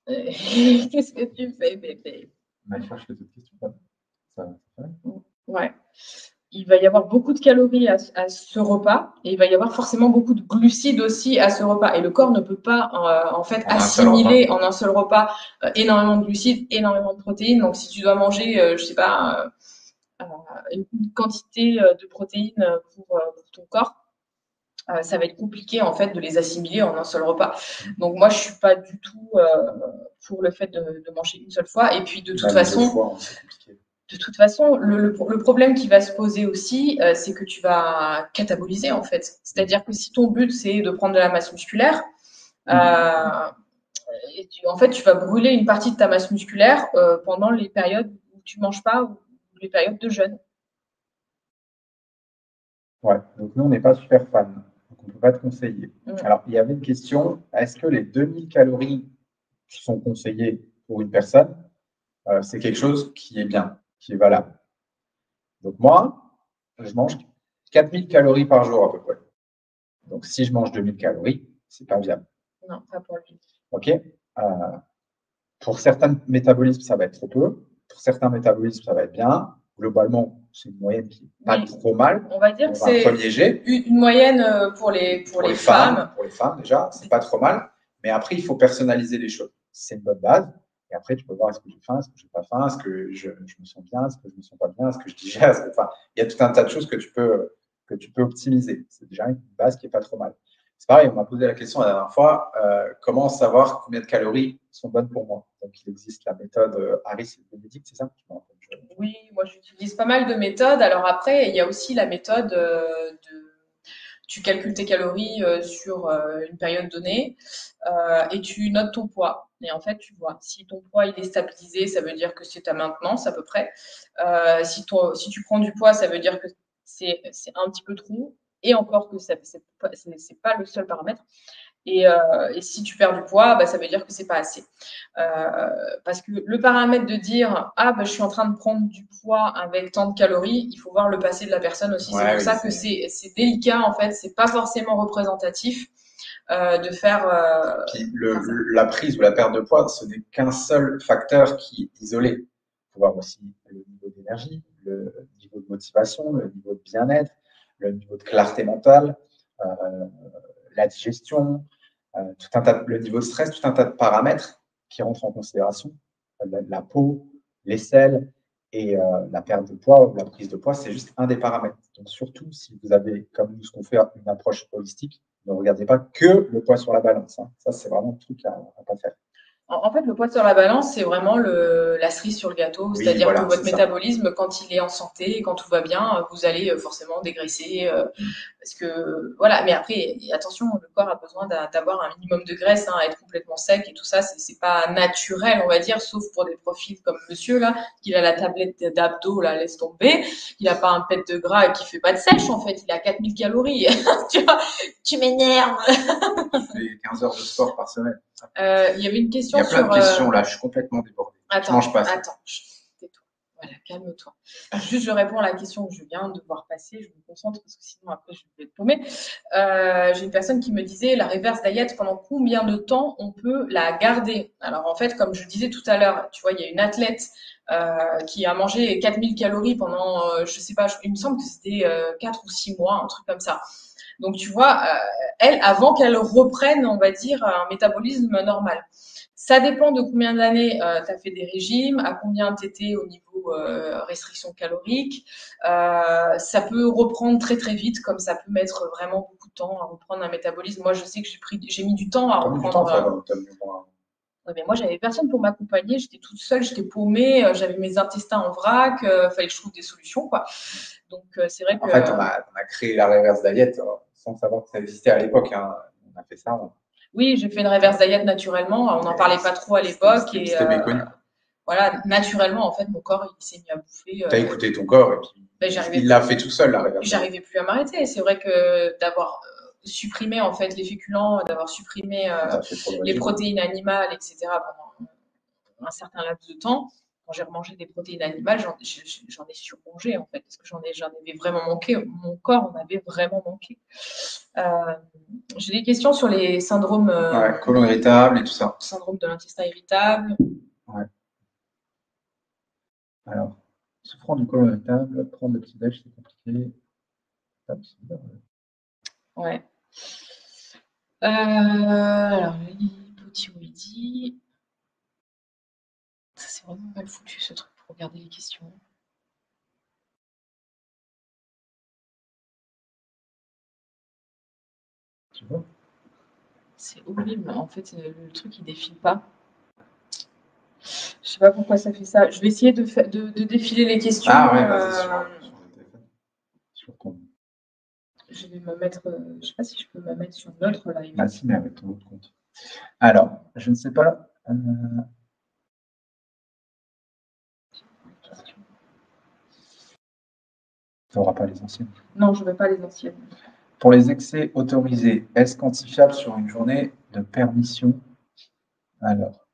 Qu'est-ce que tu fais, bébé? Je cherche les autres questions. Ça fait? Ouais. Il va y avoir beaucoup de calories à ce repas et il va y avoir forcément beaucoup de glucides aussi à ce repas. Et le corps ne peut pas en fait assimiler en un seul repas énormément de glucides, énormément de protéines. Donc si tu dois manger, je sais pas, une quantité de protéines pour ton corps, ça va être compliqué en fait de les assimiler en un seul repas. Donc moi je suis pas du tout pour le fait de manger une seule fois. Et puis de toute façon. De toute façon, le problème qui va se poser aussi, c'est que tu vas cataboliser en fait. C'est-à-dire que si ton but c'est de prendre de la masse musculaire, en fait, tu vas brûler une partie de ta masse musculaire pendant les périodes où tu manges pas ou les périodes de jeûne. Ouais, donc nous, on n'est pas super fan. Donc, on ne peut pas te conseiller. Mm. Alors, il y avait une question, est-ce que les 2000 calories qui sont conseillées pour une personne, c'est quelque chose qui est bien, qui est valable? Donc moi, je mange 4000 calories par jour à peu près. Donc si je mange 2000 calories, c'est pas viable. Non, pas pour lui. OK? Pour certains métabolismes, ça va être trop peu. Pour certains métabolismes, ça va être bien. Globalement, c'est une moyenne qui n'est pas Oui. trop mal. On va dire que Pour un c'est premier jet. une moyenne pour les femmes. Pour les femmes, déjà, c'est pas trop mal. Mais après, il faut personnaliser les choses. C'est une bonne base. Et après, tu peux voir est-ce que j'ai faim, est-ce que j'ai pas faim, est-ce que je me sens bien, est-ce que je me sens pas bien, est-ce que je digère. Enfin, il y a tout un tas de choses que tu peux optimiser. C'est déjà une base qui est pas trop mal. C'est pareil, on m'a posé la question la dernière fois, comment savoir combien de calories sont bonnes pour moi? Donc, il existe la méthode Harris et Benedict, c'est ça? Oui, moi j'utilise pas mal de méthodes. Alors après, il y a aussi la méthode tu calcules tes calories sur une période donnée et tu notes ton poids. Et en fait, tu vois, si ton poids il est stabilisé, ça veut dire que c'est ta maintenance à peu près. Si tu prends du poids, ça veut dire que c'est un petit peu trop. Et encore que c'est pas le seul paramètre. Et si tu perds du poids, bah, ça veut dire que c'est pas assez. Parce que le paramètre de dire ah bah, je suis en train de prendre du poids avec tant de calories, il faut voir le passé de la personne aussi. Ouais, c'est pour ça que c'est délicat en fait, c'est pas forcément représentatif de faire. Puis la prise ou la perte de poids, ce n'est qu'un seul facteur qui est isolé. Il faut voir aussi le niveau d'énergie, le niveau de motivation, le niveau de bien-être, le niveau de clarté mentale, la digestion, le niveau de stress, tout un tas de paramètres qui rentrent en considération. La peau, les selles et la perte de poids ou la prise de poids, c'est juste un des paramètres. Donc surtout, si vous avez, comme nous, ce qu'on fait, une approche holistique, ne regardez pas que le poids sur la balance. Hein. Ça, c'est vraiment le truc à ne pas faire. En fait, le poids sur la balance, c'est vraiment la cerise sur le gâteau. Oui, C'est-à-dire voilà, que votre c'est ça. métabolisme, quand il est en santé et quand tout va bien, vous allez forcément dégraisser. Parce que, voilà. Mais après, attention, le corps a besoin d'avoir un minimum de graisse, hein, être complètement sec et tout ça, c'est pas naturel, on va dire, sauf pour des profils comme monsieur, là, qui a la tablette d'abdos, là, laisse tomber. Il a pas un pet de gras et qui fait pas de sèche, en fait. Il a 4000 calories. Tu vois, tu m'énerves. Il fait 15 heures de sport par semaine. Il y avait une question Il y a plein de questions là, je suis complètement débordé. Attends, je mange pas. Attends, tais-toi. Voilà, calme-toi. Juste, je réponds à la question que je viens de voir passer. Je me concentre parce que sinon, après, je vais être paumée. J'ai une personne qui me disait la reverse diet, pendant combien de temps on peut la garder? Alors, en fait, comme je disais tout à l'heure, tu vois, il y a une athlète qui a mangé 4000 calories pendant, je sais pas, il me semble que c'était 4 ou 6 mois, un truc comme ça. Donc, tu vois, elle, avant qu'elle reprenne, on va dire, un métabolisme normal. Ça dépend de combien d'années tu as fait des régimes, à combien tu étais au niveau restriction calorique. Ça peut reprendre très très vite, comme ça peut mettre vraiment beaucoup de temps à reprendre un métabolisme. Moi, je sais que j'ai mis du temps à reprendre. Mais moi, j'avais personne pour m'accompagner. J'étais toute seule, j'étais paumée, j'avais mes intestins en vrac. Fallait que je trouve des solutions, quoi. Donc, c'est vrai que. En fait, on a créé la reverse diet sans savoir que ça existait à l'époque. Hein. On a fait ça. Oui, j'ai fait une reverse diet naturellement. On n'en parlait pas trop à l'époque. C'était méconnu. Voilà, naturellement, en fait, mon corps, il s'est mis à bouffer. Tu as écouté ton corps et puis il l'a fait tout seul, la reverse diet. J'arrivais plus à m'arrêter. C'est vrai que d'avoir supprimé, en fait, les féculents, d'avoir supprimé les protéines animales, etc., pendant un certain laps de temps, quand j'ai remangé des protéines animales, j'en ai surmangé, en fait, parce que j'en avais vraiment manqué. Mon corps en avait vraiment manqué. J'ai des questions sur les syndromes. Côlon irritable et tout ça. Syndrome de l'intestin irritable. Ouais. Alors, souffrant du côlon irritable, prendre le petit-déj, c'est compliqué. Ouais. Alors, l'hypothyroïdie. Ça, c'est vraiment mal foutu, ce truc, pour regarder les questions. Tu vois? C'est horrible. En fait, le truc, il défile pas. Je sais pas pourquoi ça fait ça. Je vais essayer de défiler les questions. Ah ouais, vas-y, sur le téléphone. Sur ton... Je vais me mettre. Je sais pas si je peux me mettre sur notre live. Ah si, mais avec ton autre compte. Alors, je ne sais pas. n'auras pas les anciennes. Non, je ne veux pas les anciennes. Pour les excès autorisés, est-ce quantifiable sur une journée de permission? Alors,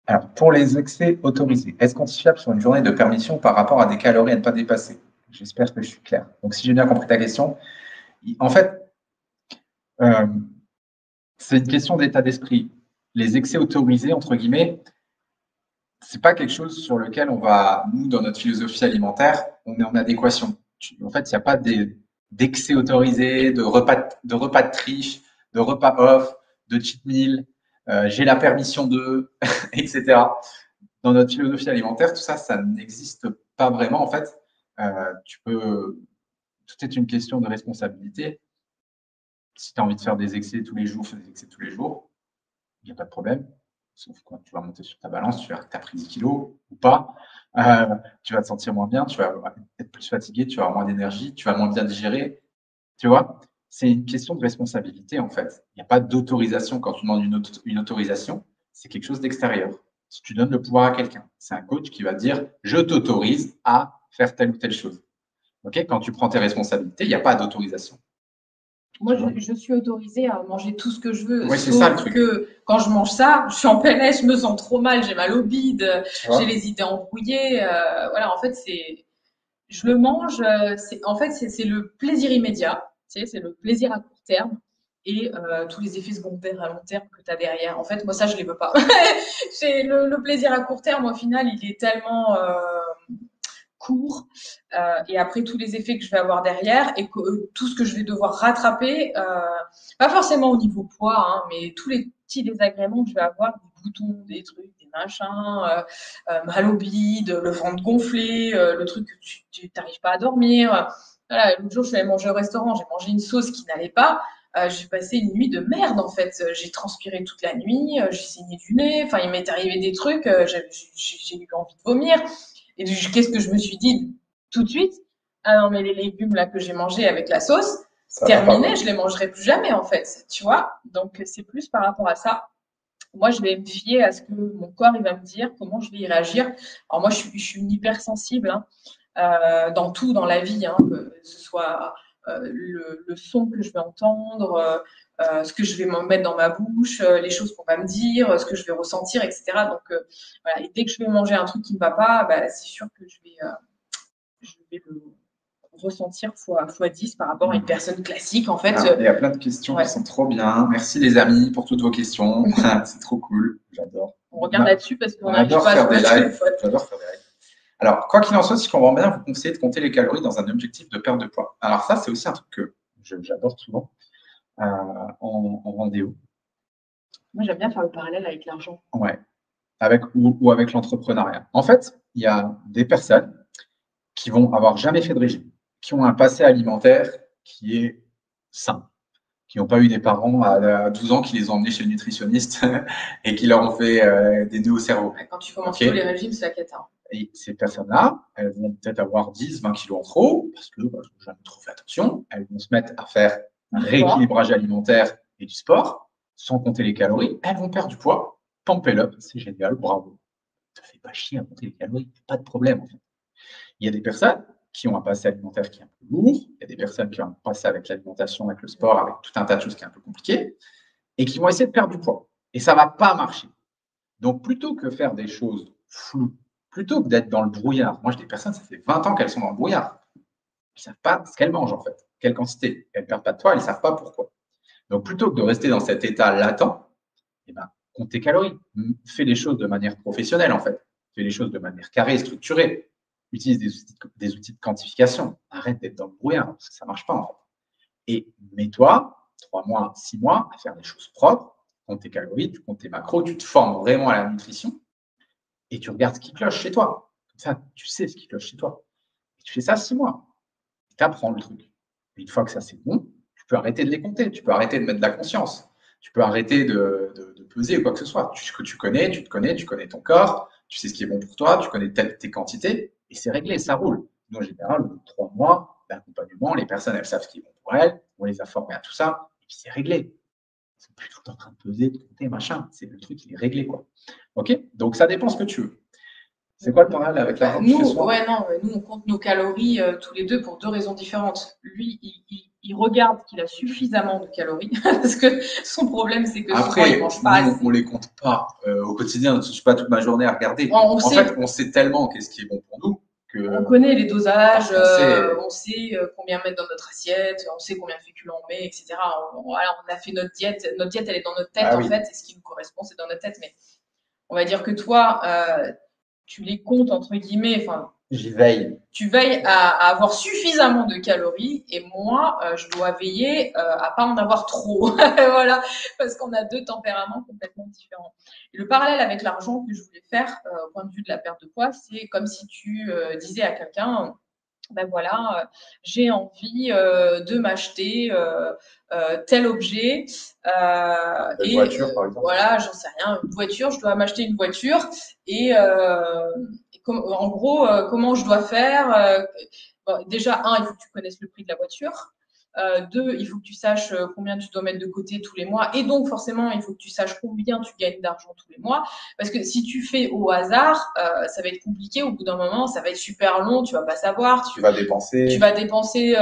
alors, pour les excès autorisés, est-ce quantifiable sur une journée de permission par rapport à des calories à ne pas dépasser? J'espère que je suis clair. Donc, si j'ai bien compris ta question, en fait, c'est une question d'état d'esprit. Les excès autorisés, entre guillemets, c'est pas quelque chose sur lequel on va, nous, dans notre philosophie alimentaire, on est en adéquation. En fait, il n'y a pas d'excès autorisé, de repas de triche, de repas off, de cheat meal, j'ai la permission de, etc. Dans notre philosophie alimentaire, tout ça, ça n'existe pas vraiment. En fait, tout est une question de responsabilité. Si tu as envie de faire des excès tous les jours, fais des excès tous les jours, il n'y a pas de problème. Sauf quand tu vas monter sur ta balance, tu verras que tu as pris 10 kilos ou pas. Tu vas te sentir moins bien, tu vas être plus fatigué, tu vas avoir moins d'énergie, tu vas moins bien digérer. Tu vois, c'est une question de responsabilité en fait. Il n'y a pas d'autorisation. Quand tu demandes une autorisation, c'est quelque chose d'extérieur. Si tu donnes le pouvoir à quelqu'un, c'est un coach qui va dire je t'autorise à faire telle ou telle chose. Okay, quand tu prends tes responsabilités, il n'y a pas d'autorisation. Moi, je suis autorisée à manger tout ce que je veux. Ouais, c'est ça le truc. Que quand je mange ça, je suis en PLS, je me sens trop mal, j'ai mal au bide, j'ai les idées embrouillées. Voilà, en fait, je le mange. En fait, c'est le plaisir immédiat. Tu sais, c'est le plaisir à court terme et tous les effets secondaires à long terme que tu as derrière. En fait, moi, ça, je les veux pas. C'est le plaisir à court terme, au final, il est tellement court et après tous les effets que je vais avoir derrière et que, tout ce que je vais devoir rattraper, pas forcément au niveau poids, hein, mais tous les petits désagréments que je vais avoir, des boutons, des trucs, des machins, mal au bide, le ventre gonflé, le truc que tu n'arrives pas à dormir. Voilà, l'autre jour, je suis allée manger au restaurant, j'ai mangé une sauce qui n'allait pas. J'ai passé une nuit de merde en fait. J'ai transpiré toute la nuit, j'ai saigné du nez. Enfin, il m'est arrivé des trucs. J'ai eu envie de vomir. Et qu'est-ce que je me suis dit tout de suite? Ah non, mais les légumes là que j'ai mangés avec la sauce, c'est terminé, je les mangerai plus jamais en fait, tu vois. Donc c'est plus par rapport à ça. Moi, je vais me fier à ce que mon corps il va me dire, comment je vais y réagir. Alors moi, je suis une hypersensible dans tout, dans la vie, que ce soit le son que je vais entendre, ce que je vais me mettre dans ma bouche, les choses qu'on va me dire, ce que je vais ressentir, etc. Donc voilà, et dès que je vais manger un truc qui ne va pas, bah, c'est sûr que je vais le ressentir fois 10 par rapport à une personne classique. En fait, il y a plein de questions qui sont trop bien. Merci les amis pour toutes vos questions. C'est trop cool. J'adore. On regarde là-dessus parce qu'on adore faire des lives. J'adore faire des lives. Alors, quoi qu'il en soit, si je comprends bien, vous conseillez de compter les calories dans un objectif de perte de poids. Alors ça, c'est aussi un truc que j'adore souvent en rendez-vous. Moi, j'aime bien faire le parallèle avec l'argent. Ouais, ou avec l'entrepreneuriat. En fait, il y a des personnes qui vont avoir jamais fait de régime, qui ont un passé alimentaire qui est sain, qui n'ont pas eu des parents à 12 ans qui les ont emmenés chez le nutritionniste et qui leur ont fait des nœuds au cerveau. Quand tu commences tous les régimes, c'est la cata. Et ces personnes-là, elles vont peut-être avoir 10, 20 kilos en trop, parce que n'ont jamais trop fait attention. Elles vont se mettre à faire un rééquilibrage alimentaire et du sport, sans compter les calories. Elles vont perdre du poids. Pump it up, c'est génial, bravo. Ne te fais pas chier à compter les calories, pas de problème en fait. Il y a des personnes qui ont un passé alimentaire qui est un peu lourd, il y a des personnes qui ont un passé avec l'alimentation, avec le sport, avec tout un tas de choses qui est un peu compliqué, et qui vont essayer de perdre du poids. Et ça ne va pas marcher. Donc, plutôt que faire des choses floues, plutôt que d'être dans le brouillard, moi, j'ai des personnes, ça fait 20 ans qu'elles sont dans le brouillard. Elles ne savent pas ce qu'elles mangent, en fait, quelle quantité. Elles ne perdent pas de poids, elles ne savent pas pourquoi. Donc, plutôt que de rester dans cet état latent, eh ben, compte tes calories. Fais les choses de manière professionnelle, en fait. Fais les choses de manière carrée, structurée. Utilise des outils de quantification. Arrête d'être dans le brouillard, parce que ça ne marche pas, en fait. Et mets-toi, 3 mois, 6 mois, à faire des choses propres. Tu comptes tes calories, tu comptes tes macros, tu te formes vraiment à la nutrition et tu regardes ce qui cloche chez toi. Comme ça, tu sais ce qui cloche chez toi. Et tu fais ça 6 mois. Tu apprends le truc. Et une fois que ça, c'est bon, tu peux arrêter de les compter. Tu peux arrêter de mettre de la conscience. Tu peux arrêter de peser ou quoi que ce soit. Tu te connais, tu connais ton corps, tu sais ce qui est bon pour toi, tu connais tes quantités et c'est réglé, ça roule. Nous, en général, au bout de 3 mois d'accompagnement, les personnes, elles savent ce qui est bon pour elles, on les a formées à tout ça, et puis c'est réglé. Ils sont plus tout le temps en train de peser, de compter, machin. C'est le truc, il est réglé, quoi. OK? Donc, ça dépend ce que tu veux. C'est quoi le parallèle avec l'argent que tu fais soir? Nous, on compte nos calories tous les deux pour deux raisons différentes. Lui, il regarde qu'il a suffisamment de calories parce que son problème, c'est que souvent, il mange pas assez. On les compte pas au quotidien. Je suis pas toute ma journée à regarder. En fait, on sait tellement qu'est-ce qui est bon pour nous. On connaît les dosages, on sait combien mettre dans notre assiette, on sait combien de féculents on met, etc. On a fait notre diète. Notre diète, elle est dans notre tête, en fait. Et ce qui nous correspond, c'est dans notre tête. Mais on va dire que toi, tu les comptes, entre guillemets. Enfin, j'y veille. Tu veilles à avoir suffisamment de calories et moi, je dois veiller à pas en avoir trop. Voilà, parce qu'on a deux tempéraments complètement différents. Et le parallèle avec l'argent que je voulais faire au point de vue de la perte de poids, c'est comme si tu disais à quelqu'un, ben voilà, j'ai envie de m'acheter tel objet. Une voiture, par exemple. Voilà, j'en sais rien, une voiture, je dois m'acheter une voiture et en gros, comment je dois faire bon, déjà, il faut que tu connaisses le prix de la voiture. 2, il faut que tu saches combien tu dois mettre de côté tous les mois. Et donc, forcément, il faut que tu saches combien tu gagnes d'argent tous les mois. Parce que si tu fais au hasard, ça va être compliqué. Au bout d'un moment, ça va être super long. Tu vas pas savoir. Tu vas dépenser. Tu vas dépenser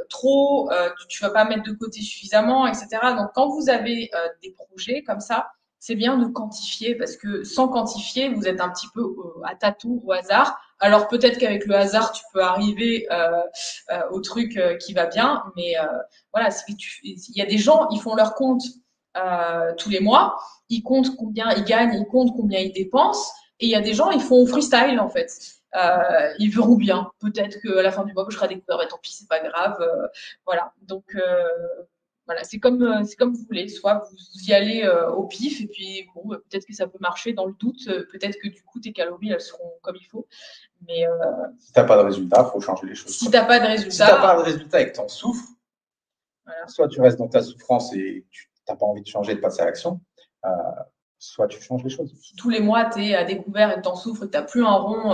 trop. Tu vas pas mettre de côté suffisamment, etc. Donc, quand vous avez des projets comme ça, c'est bien de quantifier parce que sans quantifier, vous êtes un petit peu à tâtons, au hasard. Alors peut-être qu'avec le hasard, tu peux arriver au truc qui va bien, mais voilà, il y a des gens, ils font leur compte tous les mois, ils comptent combien ils gagnent, ils comptent combien ils dépensent, et il y a des gens, ils font freestyle en fait. Ils verront bien. Peut-être qu'à la fin du mois, je serai découvert, tant pis, c'est pas grave. Voilà. Donc voilà, c'est comme vous voulez. Soit vous y allez au pif et puis bon, peut-être que ça peut marcher dans le doute. Peut-être que du coup tes calories elles seront comme il faut. Mais si t'as pas de résultat, faut changer les choses. Si t'as pas de résultat, si t'as pas de résultat et que t'en souffres, voilà. Soit tu restes dans ta souffrance et tu n'as pas envie de changer, de passer à l'action. Soit tu changes les choses. Si tous les mois, tu es à découvert et que tu en souffres et que tu n'as plus un rond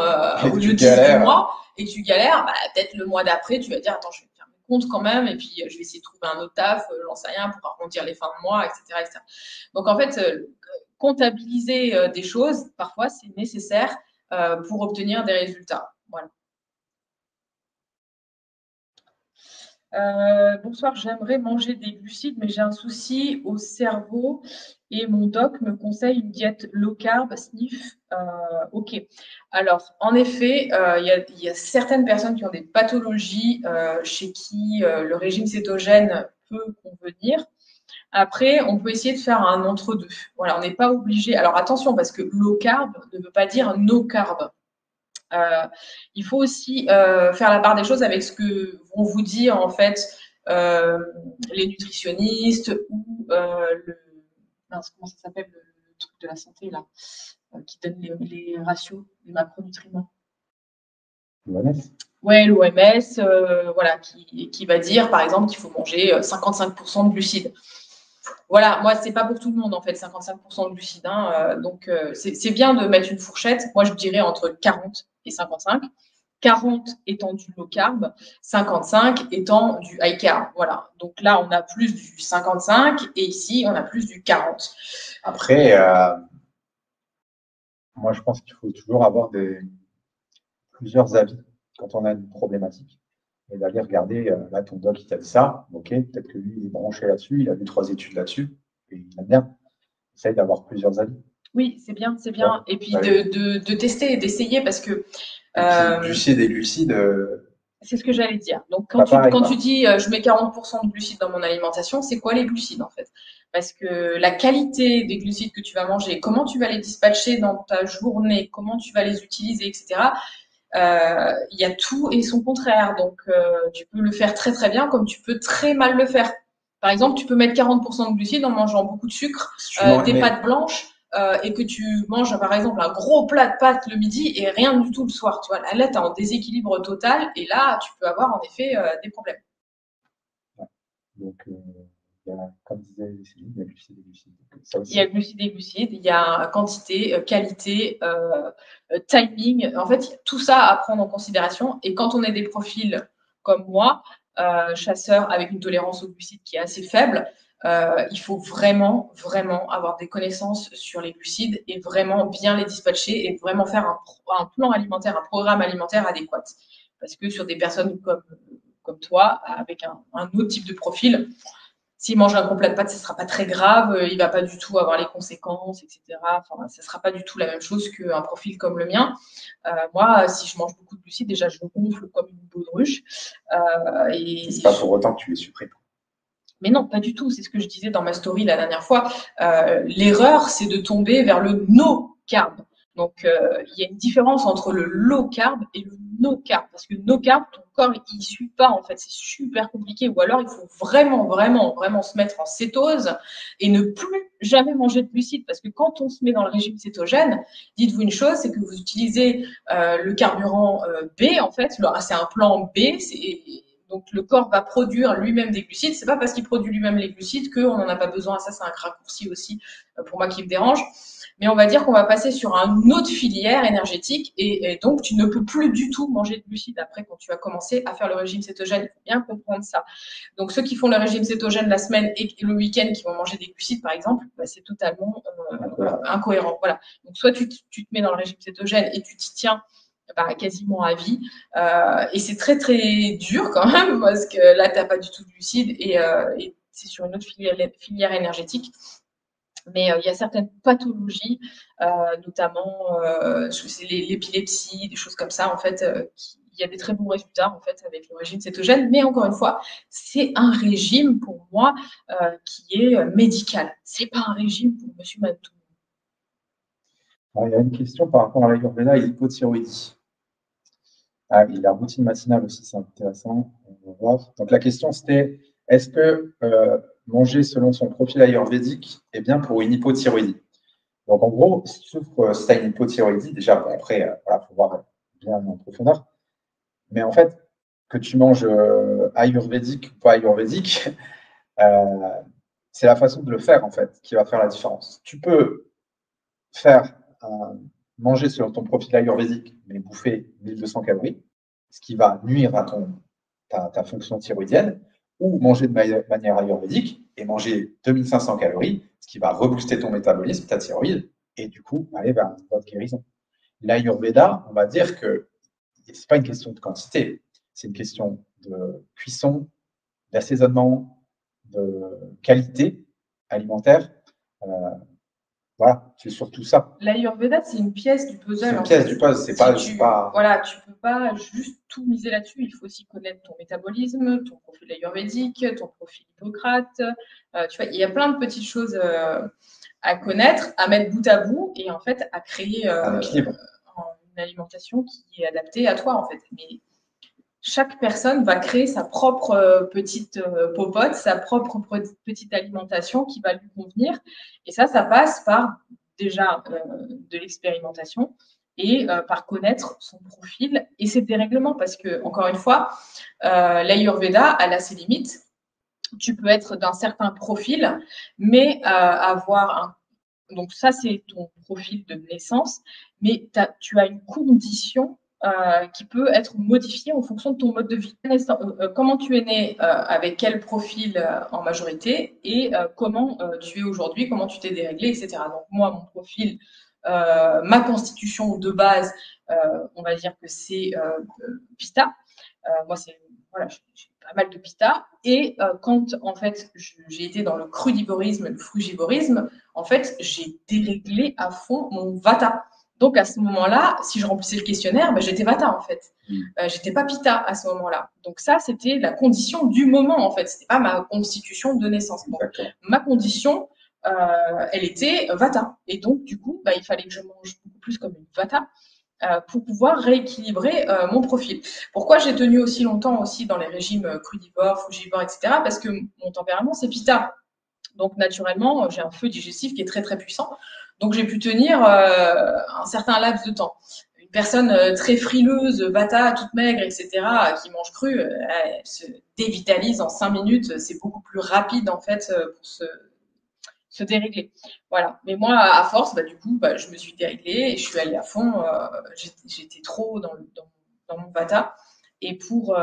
au lieu de 18 mois et que tu galères, bah, peut-être le mois d'après, tu vas dire attends, je vais faire mes comptes quand même et puis je vais essayer de trouver un autre taf, j'en sais rien, pour arrondir les fins de mois, etc. etc. Donc en fait, comptabiliser des choses, parfois, c'est nécessaire pour obtenir des résultats. Voilà. Bonsoir, j'aimerais manger des glucides, mais j'ai un souci au cerveau et mon doc me conseille une diète low carb, SNIF. Ok. Alors, en effet, il y a certaines personnes qui ont des pathologies chez qui le régime cétogène peut convenir. Après, on peut essayer de faire un entre-deux. Voilà, on n'est pas obligé. Alors attention, parce que low carb ne veut pas dire no carb. Il faut aussi faire la part des choses avec ce que vont vous dire en fait les nutritionnistes ou comment ça s'appelle le truc de la santé là qui donne les ratios, les macronutriments. L'OMS. Ouais, l'OMS, voilà, qui va dire par exemple qu'il faut manger 55% de glucides. Voilà, moi, c'est pas pour tout le monde, en fait, 55% de glucides. Hein, donc, c'est bien de mettre une fourchette. Moi, je dirais entre 40 et 55. 40 étant du low carb, 55 étant du high carb. Voilà. Donc là, on a plus du 55 et ici, on a plus du 40. Après, moi, je pense qu'il faut toujours avoir plusieurs avis quand on a une problématique. Et d'aller regarder, là, ton doc, il t'a dit ça, ok, peut-être que lui, il est branché là-dessus, il a vu 3 études là-dessus, et il aime bien. Essaye d'avoir plusieurs avis. Oui, c'est bien, c'est bien. Ouais. Et puis de tester et d'essayer parce que. Glucides et glucides. C'est ce que j'allais dire. Donc, quand tu dis je mets 40% de glucides dans mon alimentation, c'est quoi les glucides en fait? Parce que la qualité des glucides que tu vas manger, comment tu vas les dispatcher dans ta journée, comment tu vas les utiliser, etc. Il y a tout et son contraire. Donc, tu peux le faire très très bien comme tu peux très mal le faire. Par exemple, tu peux mettre 40% de glucides en mangeant beaucoup de sucre, des pâtes blanches et que tu manges par exemple un gros plat de pâtes le midi et rien du tout le soir. Tu vois, là, tu es en déséquilibre total et là, tu peux avoir en effet des problèmes. Donc, il y a, comme disait Céline, il y a glucides et glucides. Il y a glucides et glucides, il y a quantité, qualité, timing. En fait, tout ça à prendre en considération. Et quand on est des profils comme moi, chasseurs avec une tolérance aux glucides qui est assez faible, il faut vraiment, vraiment avoir des connaissances sur les glucides et vraiment bien les dispatcher et vraiment faire un plan alimentaire, un programme alimentaire adéquat. Parce que sur des personnes comme toi, avec un autre type de profil, s'il mange un complet de pâtes, ce ne sera pas très grave, il ne va pas du tout avoir les conséquences, etc. Enfin, ce ne sera pas du tout la même chose qu'un profil comme le mien. Moi, si je mange beaucoup de glucides, déjà, je gonfle comme une baudruche. C'est pas pour autant que tu les supprimes. Mais non, pas du tout. C'est ce que je disais dans ma story la dernière fois. L'erreur, c'est de tomber vers le no carb. Donc, il y a une différence entre le low carb et le no carb. Parce que no carb, ton corps, il ne suit pas, en fait. C'est super compliqué. Ou alors, il faut vraiment, vraiment, vraiment se mettre en cétose et ne plus jamais manger de glucides. Parce que quand on se met dans le régime cétogène, dites-vous une chose, c'est que vous utilisez le carburant B, en fait. C'est un plan B. Donc, le corps va produire lui-même des glucides. C'est pas parce qu'il produit lui-même les glucides qu'on n'en a pas besoin. Ça, c'est un raccourci aussi pour moi qui me dérange. Mais on va dire qu'on va passer sur une autre filière énergétique et donc tu ne peux plus du tout manger de glucides après quand tu vas commencer à faire le régime cétogène. Il faut bien comprendre ça. Donc ceux qui font le régime cétogène la semaine et le week-end qui vont manger des glucides par exemple, bah, c'est totalement incohérent. Voilà. Donc soit tu te mets dans le régime cétogène et tu t'y tiens quasiment à vie. Et c'est très très dur quand même parce que là, tu n'as pas du tout de glucides et c'est sur une autre filière énergétique. Mais il y a certaines pathologies, notamment l'épilepsie, des choses comme ça, en fait, il y a des très bons résultats en fait avec le régime cétogène. Mais encore une fois, c'est un régime pour moi qui est médical. C'est pas un régime pour Monsieur Matou. Alors, il y a une question par rapport à l'Ayurveda et l'hypothyroïdie. Ah, et la routine matinale aussi, c'est intéressant. On va voir. Donc la question c'était, est-ce que manger selon son profil ayurvédique est bien pour une hypothyroïdie? Donc en gros, si tu as une hypothyroïdie, déjà, bon, après, voilà, faut voir bien en profondeur. Mais en fait, que tu manges ayurvédique ou pas ayurvédique, c'est la façon de le faire en fait qui va faire la différence. Tu peux faire manger selon ton profil ayurvédique, mais bouffer 1200 calories, ce qui va nuire à ta fonction thyroïdienne, ou manger de manière ayurvédique et manger 2500 calories, ce qui va rebooster ton métabolisme, ta thyroïde, et du coup aller vers une voie de guérison. L'Ayurveda, on va dire que ce n'est pas une question de quantité, c'est une question de cuisson, d'assaisonnement, de qualité alimentaire. Voilà, c'est surtout ça. L'Ayurveda, c'est une pièce du puzzle. C'est une pièce du puzzle, c'est pas. Voilà, tu peux pas juste tout miser là-dessus. Il faut aussi connaître ton métabolisme, ton profil ayurvédique, ton profil Hippocrate. Tu vois, il y a plein de petites choses à connaître, à mettre bout à bout et en fait à créer une alimentation qui est adaptée à toi en fait. Mais chaque personne va créer sa propre petite popote, sa propre petite alimentation qui va lui convenir. Et ça passe par déjà de l'expérimentation et par connaître son profil et ses dérèglements. Parce que, encore une fois, l'Ayurveda, elle a ses limites. Tu peux être d'un certain profil, mais avoir donc ça, c'est ton profil de naissance, mais tu as une condition qui peut être modifiée en fonction de ton mode de vie. Comment tu es né, avec quel profil en majorité, et comment tu es aujourd'hui, comment tu t'es déréglé, etc. Donc moi, mon profil, ma constitution de base, on va dire que c'est Pitta. Moi, voilà, j'ai pas mal de Pitta. Et quand, en fait, j'ai été dans le crudivorisme, le frugivorisme, en fait, j'ai déréglé à fond mon Vata. Donc, à ce moment-là, si je remplissais le questionnaire, ben, j'étais Vata, en fait. J'étais pas Pitta à ce moment-là. Donc, ça, c'était la condition du moment, en fait. C'était pas ma constitution de naissance. Donc, ma condition, elle était Vata. Et donc, du coup, ben, il fallait que je mange beaucoup plus comme une Vata pour pouvoir rééquilibrer mon profil. Pourquoi j'ai tenu aussi longtemps aussi dans les régimes crudivores, frugivores, etc. Parce que mon tempérament, c'est Pitta. Donc, naturellement, j'ai un feu digestif qui est très, très puissant. Donc, j'ai pu tenir un certain laps de temps. Une personne très frileuse, Vata, toute maigre, etc., qui mange cru, elle se dévitalise en 5 minutes. C'est beaucoup plus rapide, en fait, pour se dérégler. Voilà. Mais moi, à force, du coup, je me suis déréglée et je suis allée à fond. J'étais trop dans mon Vata. Et pour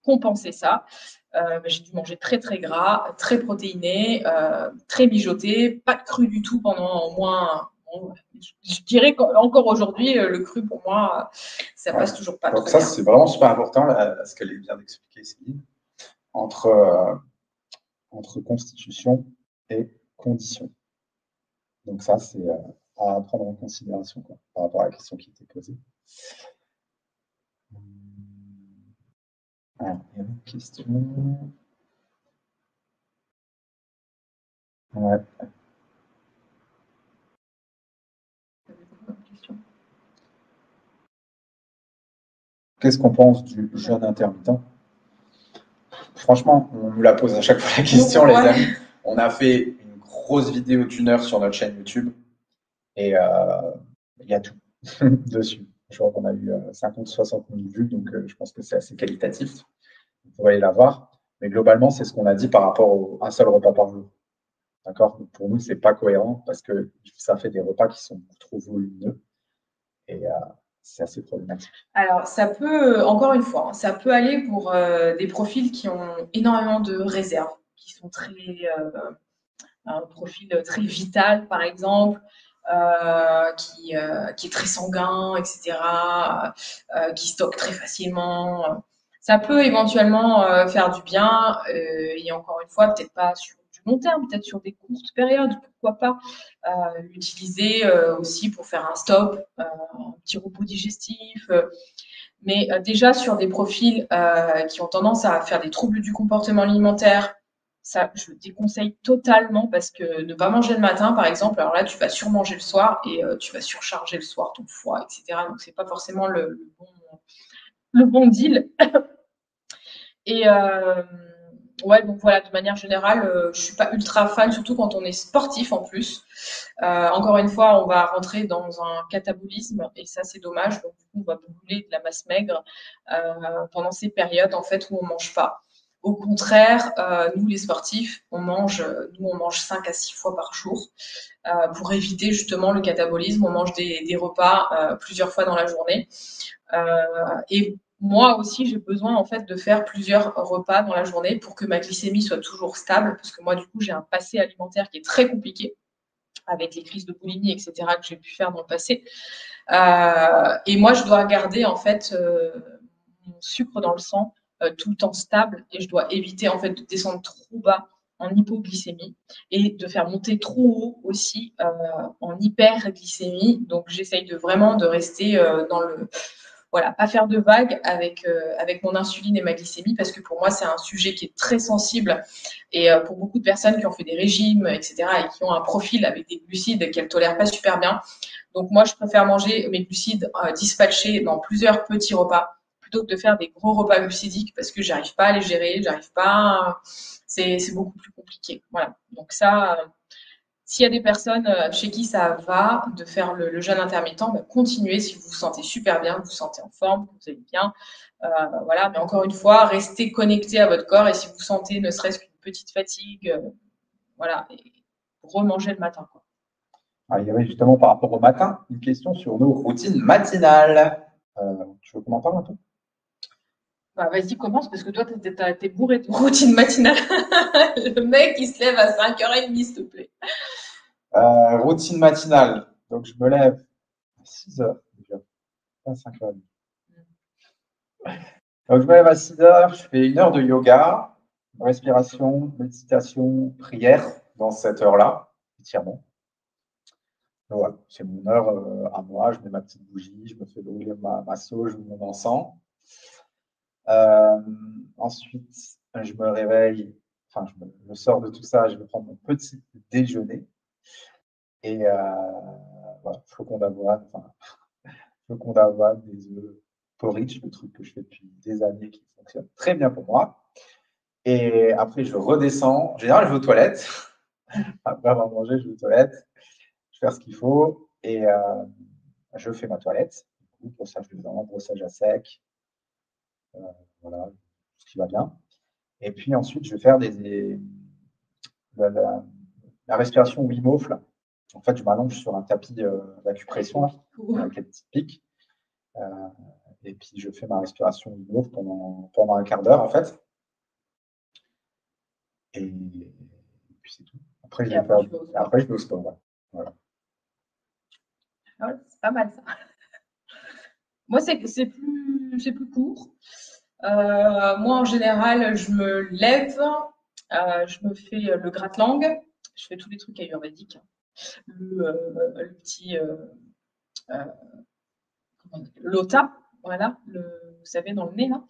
compenser ça, j'ai dû manger très, très gras, très protéiné, très mijoté, pas de cru du tout pendant au moins, bon, je dirais qu'encore aujourd'hui, le cru pour moi, ça passe toujours pas Donc trop ça, bien. c'est vraiment super important, ce qu'elle vient d'expliquer, Céline, entre constitution et condition. Donc ça, c'est à prendre en considération quoi, par rapport à la question qui était posée. Alors, il y a une question. Ouais. Qu'est-ce qu'on pense du jeûne intermittent? Franchement, on nous la pose à chaque fois la question, les amis. On a fait une grosse vidéo d'1 heure sur notre chaîne YouTube et il y a tout dessus. Je crois qu'on a eu 50-60 000 vues, donc je pense que c'est assez qualitatif. Vous pourrez aller la voir. Mais globalement, c'est ce qu'on a dit par rapport à un seul repas par jour. D'accord? Pour nous, c'est pas cohérent parce que ça fait des repas qui sont beaucoup trop volumineux et c'est assez problématique. Alors, ça peut, encore une fois, ça peut aller pour des profils qui ont énormément de réserves, qui sont très, un profil très vital, par exemple, qui est très sanguin, etc., qui stocke très facilement. Ça peut éventuellement faire du bien, et encore une fois, peut-être pas sur du long terme, peut-être sur des courtes périodes, pourquoi pas l'utiliser aussi pour faire un stop, un petit repos digestif. Mais déjà sur des profils qui ont tendance à faire des troubles du comportement alimentaire, ça, je déconseille totalement parce que ne pas manger le matin, par exemple, alors là, tu vas surmanger le soir et tu vas surcharger le soir ton foie, etc. Donc, c'est pas forcément le bon deal. Et ouais, donc voilà, de manière générale, je suis pas ultra fan, surtout quand on est sportif en plus. Encore une fois, on va rentrer dans un catabolisme et ça, c'est dommage. Donc, du coup, on va brûler de la masse maigre pendant ces périodes en fait où on mange pas. Au contraire, nous les sportifs, on mange 5 à 6 fois par jour pour éviter justement le catabolisme. On mange des repas plusieurs fois dans la journée. Et moi aussi, j'ai besoin en fait de faire plusieurs repas dans la journée pour que ma glycémie soit toujours stable, parce que moi, du coup, j'ai un passé alimentaire qui est très compliqué avec les crises de boulimie, etc., que j'ai pu faire dans le passé. Et moi, je dois garder en fait mon sucre dans le sang tout le temps stable et je dois éviter en fait de descendre trop bas en hypoglycémie et de faire monter trop haut aussi en hyperglycémie. Donc, j'essaye vraiment de rester dans le voilà, pas faire de vagues avec mon insuline et ma glycémie parce que pour moi, c'est un sujet qui est très sensible et pour beaucoup de personnes qui ont fait des régimes, etc., et qui ont un profil avec des glucides qu'elles ne tolèrent pas super bien. Donc, moi, je préfère manger mes glucides dispatchés dans plusieurs petits repas plutôt que de faire des gros repas glucidiques parce que j'arrive pas à les gérer, j'arrive pas. C'est beaucoup plus compliqué. Voilà. Donc, ça. S'il y a des personnes chez qui ça va de faire le jeûne intermittent, bah, continuez si vous vous sentez super bien, vous vous sentez en forme, vous allez bien. Voilà, mais encore une fois, restez connecté à votre corps et si vous sentez ne serait-ce qu'une petite fatigue, voilà, et remanger le matin, quoi. Ah, il y avait justement par rapport au matin une question sur nos routines matinales. Tu veux qu'on en parle un peu? Bah, vas-y, commence parce que toi, t'es bourré de routine matinale. Le mec, il se lève à 5h30, s'il te plaît. Routine matinale. Donc, je me lève à 6h déjà, pas 5h30. Donc, je me lève à 6h, je fais 1 heure de yoga, respiration, méditation, prière dans cette heure-là, étirement. Donc, voilà, c'est mon heure à moi. Je mets ma petite bougie, je me fais brûler ma sauge ou mon encens. Ensuite, je me réveille, enfin, je sors de tout ça, je vais prendre mon petit déjeuner. Et voilà, flocons d'avoine, des œufs, porridge, le truc que je fais depuis des années qui fonctionne très bien pour moi. Et après, je redescends. En général, je vais aux toilettes. Après avoir mangé, je vais aux toilettes. Je fais ce qu'il faut et je fais ma toilette. Du coup, brossage de dents, brossage à sec. Voilà, tout ce qui va bien. Et puis ensuite, je vais faire la respiration Wim Hof. Là. En fait, je m'allonge sur un tapis d'acupression avec les petites piques. Et puis, je fais ma respiration lourde pendant un quart d'heure, en fait. Et puis, c'est tout. Après, je vais au sport. Ouais. Voilà. Ah ouais, c'est pas mal ça. Moi, c'est plus court. Moi, en général, je me lève, je me fais le gratte-langue, je fais tous les trucs ayurvédiques. Le petit le lota, voilà, vous savez, dans le nez, là.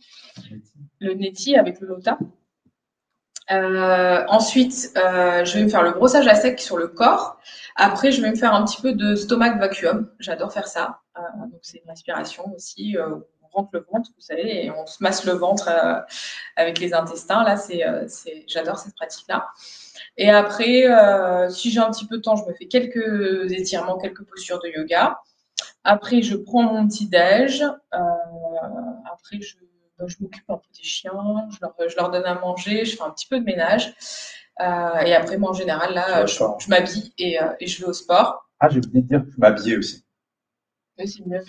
Le neti avec le lota. Ensuite, je vais me faire le brossage à sec sur le corps. Après, je vais me faire un petit peu de stomach vacuum. J'adore faire ça. Donc, c'est une respiration aussi. On rentre le ventre, vous savez, et on se masse le ventre avec les intestins. Là, j'adore cette pratique-là. Et après, si j'ai un petit peu de temps, je me fais quelques étirements, quelques postures de yoga. Après, je prends mon petit-déj. Après, je m'occupe un peu des chiens, je leur donne à manger, je fais un petit peu de ménage. Et après, moi, en général, là, je m'habille et je vais au sport. Ah, j'ai oublié de dire que je m'habillais aussi. Oui, c'est mieux.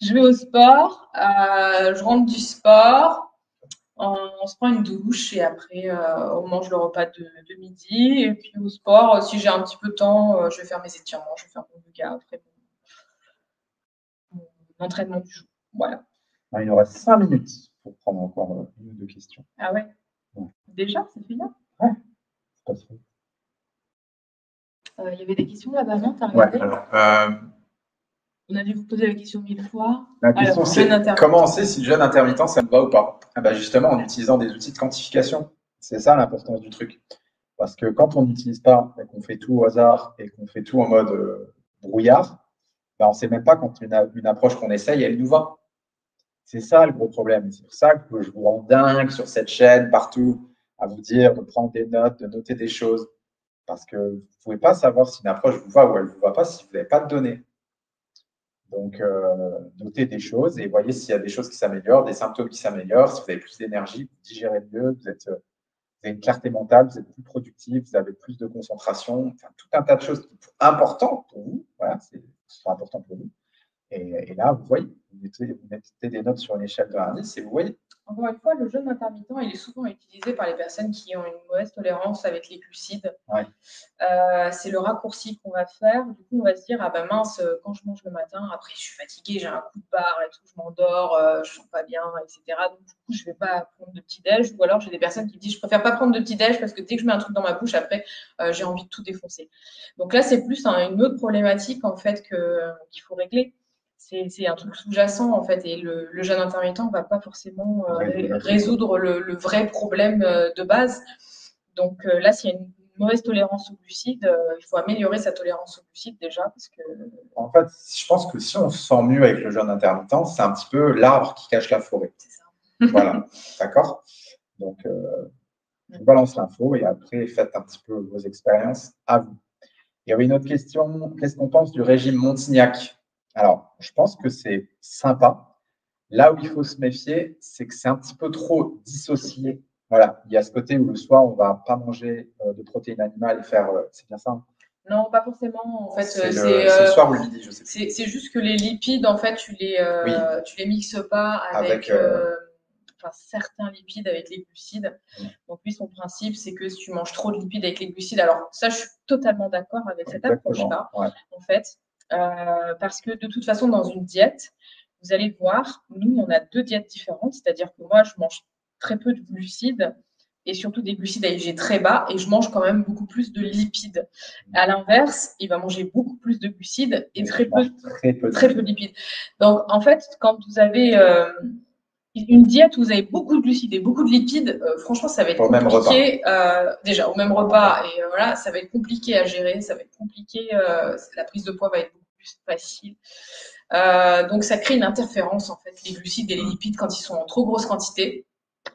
Je vais au sport, je rentre du sport, on se prend une douche et après, on mange le repas de midi. Et puis au sport, si j'ai un petit peu de temps, je vais faire mes étirements, je vais faire mon yoga après mon entraînement du jour. Voilà. Il nous reste 5 minutes pour prendre encore une ou deux questions. Ah ouais, déjà, c'est fini. Ouais, c'est pas sûr. Il y avait des questions là-bas, non? T'as regardé? Ouais, alors, on a dû vous poser la question 1000 fois. La question, c'est comment on sait si le jeûne intermittent, ça me va ou pas? Justement, en utilisant des outils de quantification. C'est ça l'importance du truc. Parce que quand on n'utilise pas, et qu'on fait tout au hasard et qu'on fait tout en mode brouillard, on ne sait même pas quand une approche qu'on essaye, elle nous va. C'est ça le gros problème. C'est pour ça que je vous rends dingue sur cette chaîne, partout, à vous dire de prendre des notes, de noter des choses. Parce que vous ne pouvez pas savoir si une approche vous va ou elle ne vous va pas si vous n'avez pas de données. Donc, notez des choses et voyez s'il y a des choses qui s'améliorent, des symptômes qui s'améliorent, si vous avez plus d'énergie, vous digérez mieux, vous avez une clarté mentale, vous êtes plus productif, vous avez plus de concentration, enfin, tout un tas de choses importantes pour vous, voilà, c'est important pour vous. Et là, vous voyez, vous mettez des notes sur une échelle de 1 à 10 et vous voyez. Encore une fois, le jeûne intermittent, il est souvent utilisé par les personnes qui ont une mauvaise tolérance avec les glucides. Ouais. C'est le raccourci qu'on va faire. Du coup, on va se dire, ah ben mince, quand je mange le matin, après je suis fatiguée, j'ai un coup de barre et tout, je m'endors, je ne sens pas bien, etc. Donc du coup, je ne vais pas prendre de petit-déj. Ou alors, j'ai des personnes qui me disent, je préfère pas prendre de petit-déj parce que dès que je mets un truc dans ma bouche, après, j'ai envie de tout défoncer. Donc là, c'est plus une autre problématique en fait qu'il faut régler. C'est un truc sous-jacent en fait, et le jeûne intermittent ne va pas forcément résoudre le vrai problème de base. Donc là, s'il y a une mauvaise tolérance aux glucides, il faut améliorer sa tolérance aux glucides déjà. Parce que... En fait, je pense que si on se sent mieux avec le jeûne intermittent, c'est un petit peu l'arbre qui cache la forêt. C'est ça. Voilà, d'accord? Donc, je vous balance l'info et après, faites un petit peu vos expériences à vous. Il y avait une autre question, qu'est-ce qu'on pense du régime Montignac? Alors, je pense que c'est sympa. Là où il faut se méfier, c'est que c'est un petit peu trop dissocié. Voilà, il y a ce côté où le soir, on ne va pas manger de protéines animales et faire… c'est bien ça, hein? Non, pas forcément. En fait, c'est le soir ou le midi, je sais plus. C'est juste que les lipides, en fait, tu les mixes pas avec certains lipides avec les glucides. Donc lui, son principe, c'est que si tu manges trop de lipides avec les glucides, alors ça, je suis totalement d'accord avec cette approche-là, en fait, parce que de toute façon, dans une diète, vous allez voir, nous, on a 2 diètes différentes, c'est-à-dire que moi, je mange très peu de glucides et surtout des glucides à IG très bas, et je mange quand même beaucoup plus de lipides. À l'inverse, il va manger beaucoup plus de glucides et très peu de lipides. Donc, en fait, quand vous avez une diète où vous avez beaucoup de glucides et beaucoup de lipides, franchement, ça va être compliqué. Déjà, au même repas, et voilà, ça va être compliqué à gérer, ça va être compliqué. La prise de poids va être beaucoup plus facile. Donc, ça crée une interférence, en fait, les glucides et les lipides quand ils sont en trop grosse quantité.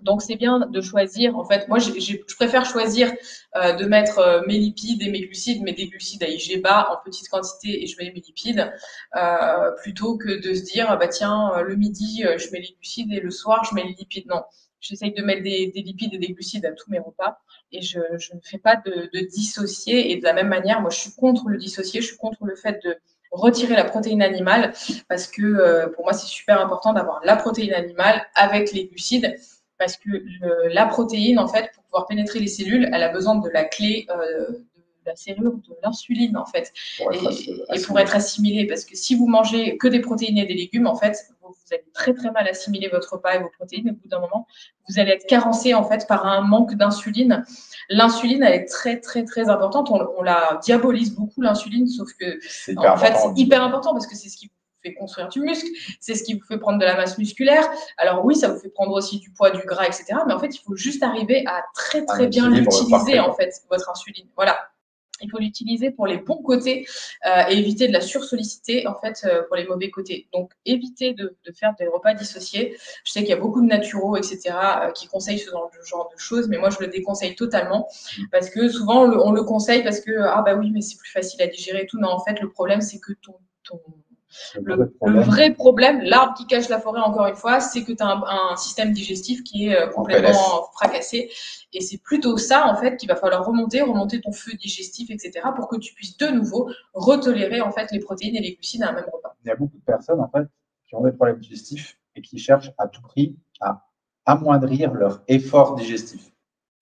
Donc, c'est bien de choisir. En fait, moi, je préfère choisir de mettre mes lipides et mes glucides, mais des glucides à IG bas en petite quantité et je mets mes lipides, plutôt que de se dire, bah tiens, le midi, je mets les glucides et le soir, je mets les lipides. Non, j'essaye de mettre des lipides et des glucides à tous mes repas et je ne fais pas de dissocier. Et de la même manière, moi, je suis contre le dissocier, je suis contre le fait retirer la protéine animale parce que pour moi, c'est super important d'avoir la protéine animale avec les glucides parce que la protéine, en fait, pour pouvoir pénétrer les cellules, elle a besoin de la clé de la serrure de l'insuline, en fait, et pour être assimilée. Parce que si vous mangez que des protéines et des légumes, en fait, vous allez très très mal assimiler votre repas et vos protéines. Et au bout d'un moment, vous allez être carencé, en fait, par un manque d'insuline. L'insuline, elle est très très très importante. On la diabolise beaucoup, l'insuline, sauf que en fait, c'est hyper important parce que c'est ce qui fait construire du muscle, c'est ce qui vous fait prendre de la masse musculaire. Alors oui, ça vous fait prendre aussi du poids, du gras, etc. Mais en fait, il faut juste arriver à très très bien l'utiliser, en fait, votre insuline. Voilà. Il faut l'utiliser pour les bons côtés et éviter de la sursolliciter, en fait, pour les mauvais côtés. Donc, évitez de faire des repas dissociés. Je sais qu'il y a beaucoup de naturaux, etc., qui conseillent ce genre de choses, mais moi, je le déconseille totalement parce que souvent, on le conseille parce que, ah bah oui, mais c'est plus facile à digérer et tout. Non, en fait, le problème, c'est que le vrai problème, l'arbre qui cache la forêt, encore une fois, c'est que tu as un système digestif qui est complètement fracassé. Et c'est plutôt ça, en fait, qu'il va falloir remonter ton flux digestif, etc., pour que tu puisses de nouveau retolérer, en fait, les protéines et les glucides à un même repas. Il y a beaucoup de personnes, en fait, qui ont des problèmes digestifs et qui cherchent à tout prix à amoindrir leur effort digestif.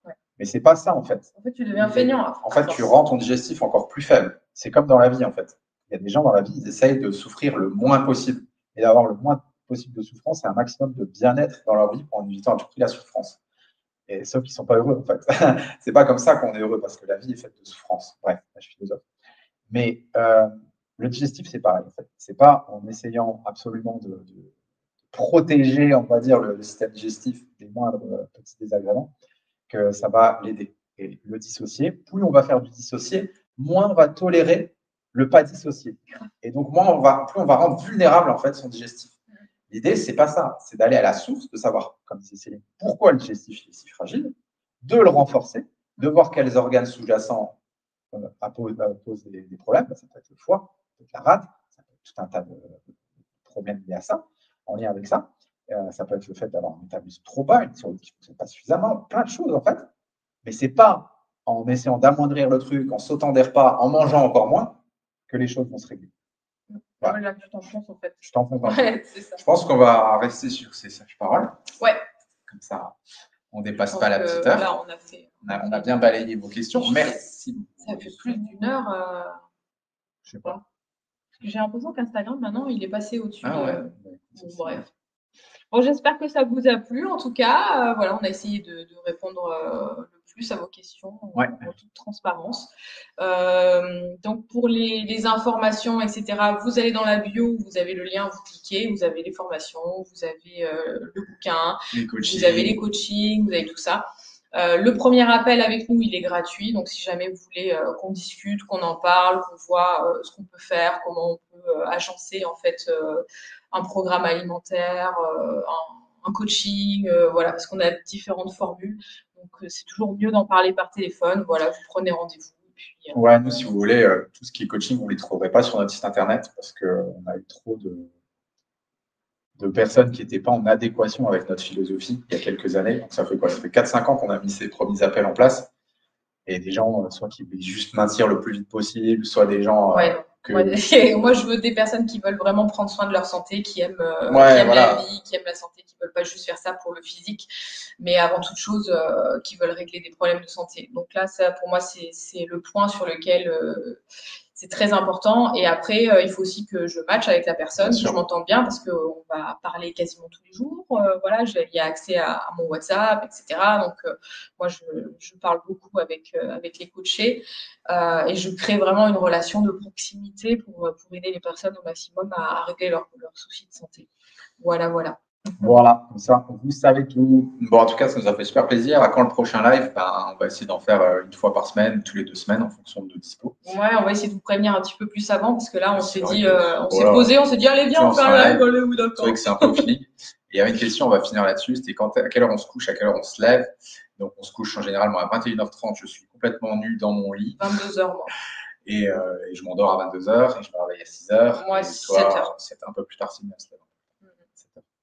Ouais. Mais c'est pas ça, en fait. En fait, tu deviens feignant. En fait, tu rends ton digestif encore plus faible. C'est comme dans la vie, en fait. Il y a des gens dans la vie, ils essayent de souffrir le moins possible. Et d'avoir le moins possible de souffrance et un maximum de bien-être dans leur vie en évitant à tout prix la souffrance. Et sauf qu'ils ne sont pas heureux, en fait. C'est pas comme ça qu'on est heureux, parce que la vie est faite de souffrance. Bref, je suis philosophe. Mais le digestif, c'est pareil, en fait. C'est pas en essayant absolument de protéger, on va dire, le système digestif des moindres petits désagréments que ça va l'aider. Et le dissocier, plus on va faire du dissocié, moins on va tolérer le pas dissocié. Et donc, plus on va rendre vulnérable, en fait, son digestif. L'idée, c'est pas ça. C'est d'aller à la source, de savoir, comme disait Céline, pourquoi le digestif est si fragile, de le renforcer, de voir quels organes sous-jacents posent des problèmes. Ça peut être le foie, ça peut être la rate, ça peut être tout un tas de problèmes liés à ça, en lien avec ça. Ça peut être le fait d'avoir un métabolisme trop bas, une thyroïde qui ne fonctionne pas suffisamment, plein de choses, en fait. Mais c'est pas en essayant d'amoindrir le truc, en sautant des repas, en mangeant encore moins, que les choses vont se régler. Voilà. Là, tu t'enfonces, en fait. Je t'enfonce. Ouais, c'est ça. Je pense qu'on va rester sur ces sages paroles. Ouais. Comme ça, on ne dépasse pas la petite heure. Là, on a bien balayé vos questions. Merci. Ça fait plus d'une heure. Je sais pas. J'ai l'impression qu'Instagram, maintenant, il est passé au-dessus de… Ouais. Bon, bref. Bon, j'espère que ça vous a plu. En tout cas, voilà, on a essayé de répondre le plus à vos questions en toute transparence. Donc, pour les informations, etc., vous allez dans la bio, vous avez le lien, vous cliquez, vous avez les formations, vous avez le bouquin, vous avez les coachings, vous avez tout ça. Le premier appel avec nous, il est gratuit. Donc, si jamais vous voulez qu'on discute, qu'on en parle, qu'on voit ce qu'on peut faire, comment on peut agencer en fait un programme alimentaire, un coaching, voilà, parce qu'on a différentes formules. Donc, c'est toujours mieux d'en parler par téléphone. Voilà, vous prenez rendez-vous. Ouais, nous, si vous voulez, tout ce qui est coaching, vous ne les trouverez pas sur notre site internet parce qu'on a eu trop de personnes qui n'étaient pas en adéquation avec notre philosophie il y a quelques années. Donc, ça fait quoi? Ça fait 4-5 ans qu'on a mis ces premiers appels en place. Et des gens, soit qui veulent juste maintenir le plus vite possible, soit des gens… Moi, je veux des personnes qui veulent vraiment prendre soin de leur santé, qui aiment la vie, qui aiment la santé, qui ne veulent pas juste faire ça pour le physique, mais avant toute chose, qui veulent régler des problèmes de santé. Donc là, ça, pour moi, c'est le point sur lequel… c'est très important. Et après, il faut aussi que je matche avec la personne, que je m'entende bien, parce qu'on va parler quasiment tous les jours. Voilà, il y a accès à mon WhatsApp, etc. Donc, moi, je parle beaucoup avec les coachés et je crée vraiment une relation de proximité pour aider les personnes au maximum à régler leurs soucis de santé. Voilà. Voilà, comme ça, vous savez tout. Bon, en tout cas, ça nous a fait super plaisir. À quand le prochain live? On va essayer d'en faire une fois par semaine, tous les 2 semaines, en fonction de dispo. Ouais, on va essayer de vous prévenir un petit peu plus avant, parce que là, on s'est dit, on s'est posé, on s'est dit, allez, viens, on fait un live. C'est vrai que c'est un peu au feeling. Il y avait une question, on va finir là-dessus. C'était à quelle heure on se couche, à quelle heure on se lève. Donc, on se couche en général, moi, à 21h30, je suis complètement nu dans mon lit. 22h, moi. Et je m'endors à 22h et je me réveille à 6h. Moi, 7h. C'est un peu plus tard, c'est bien.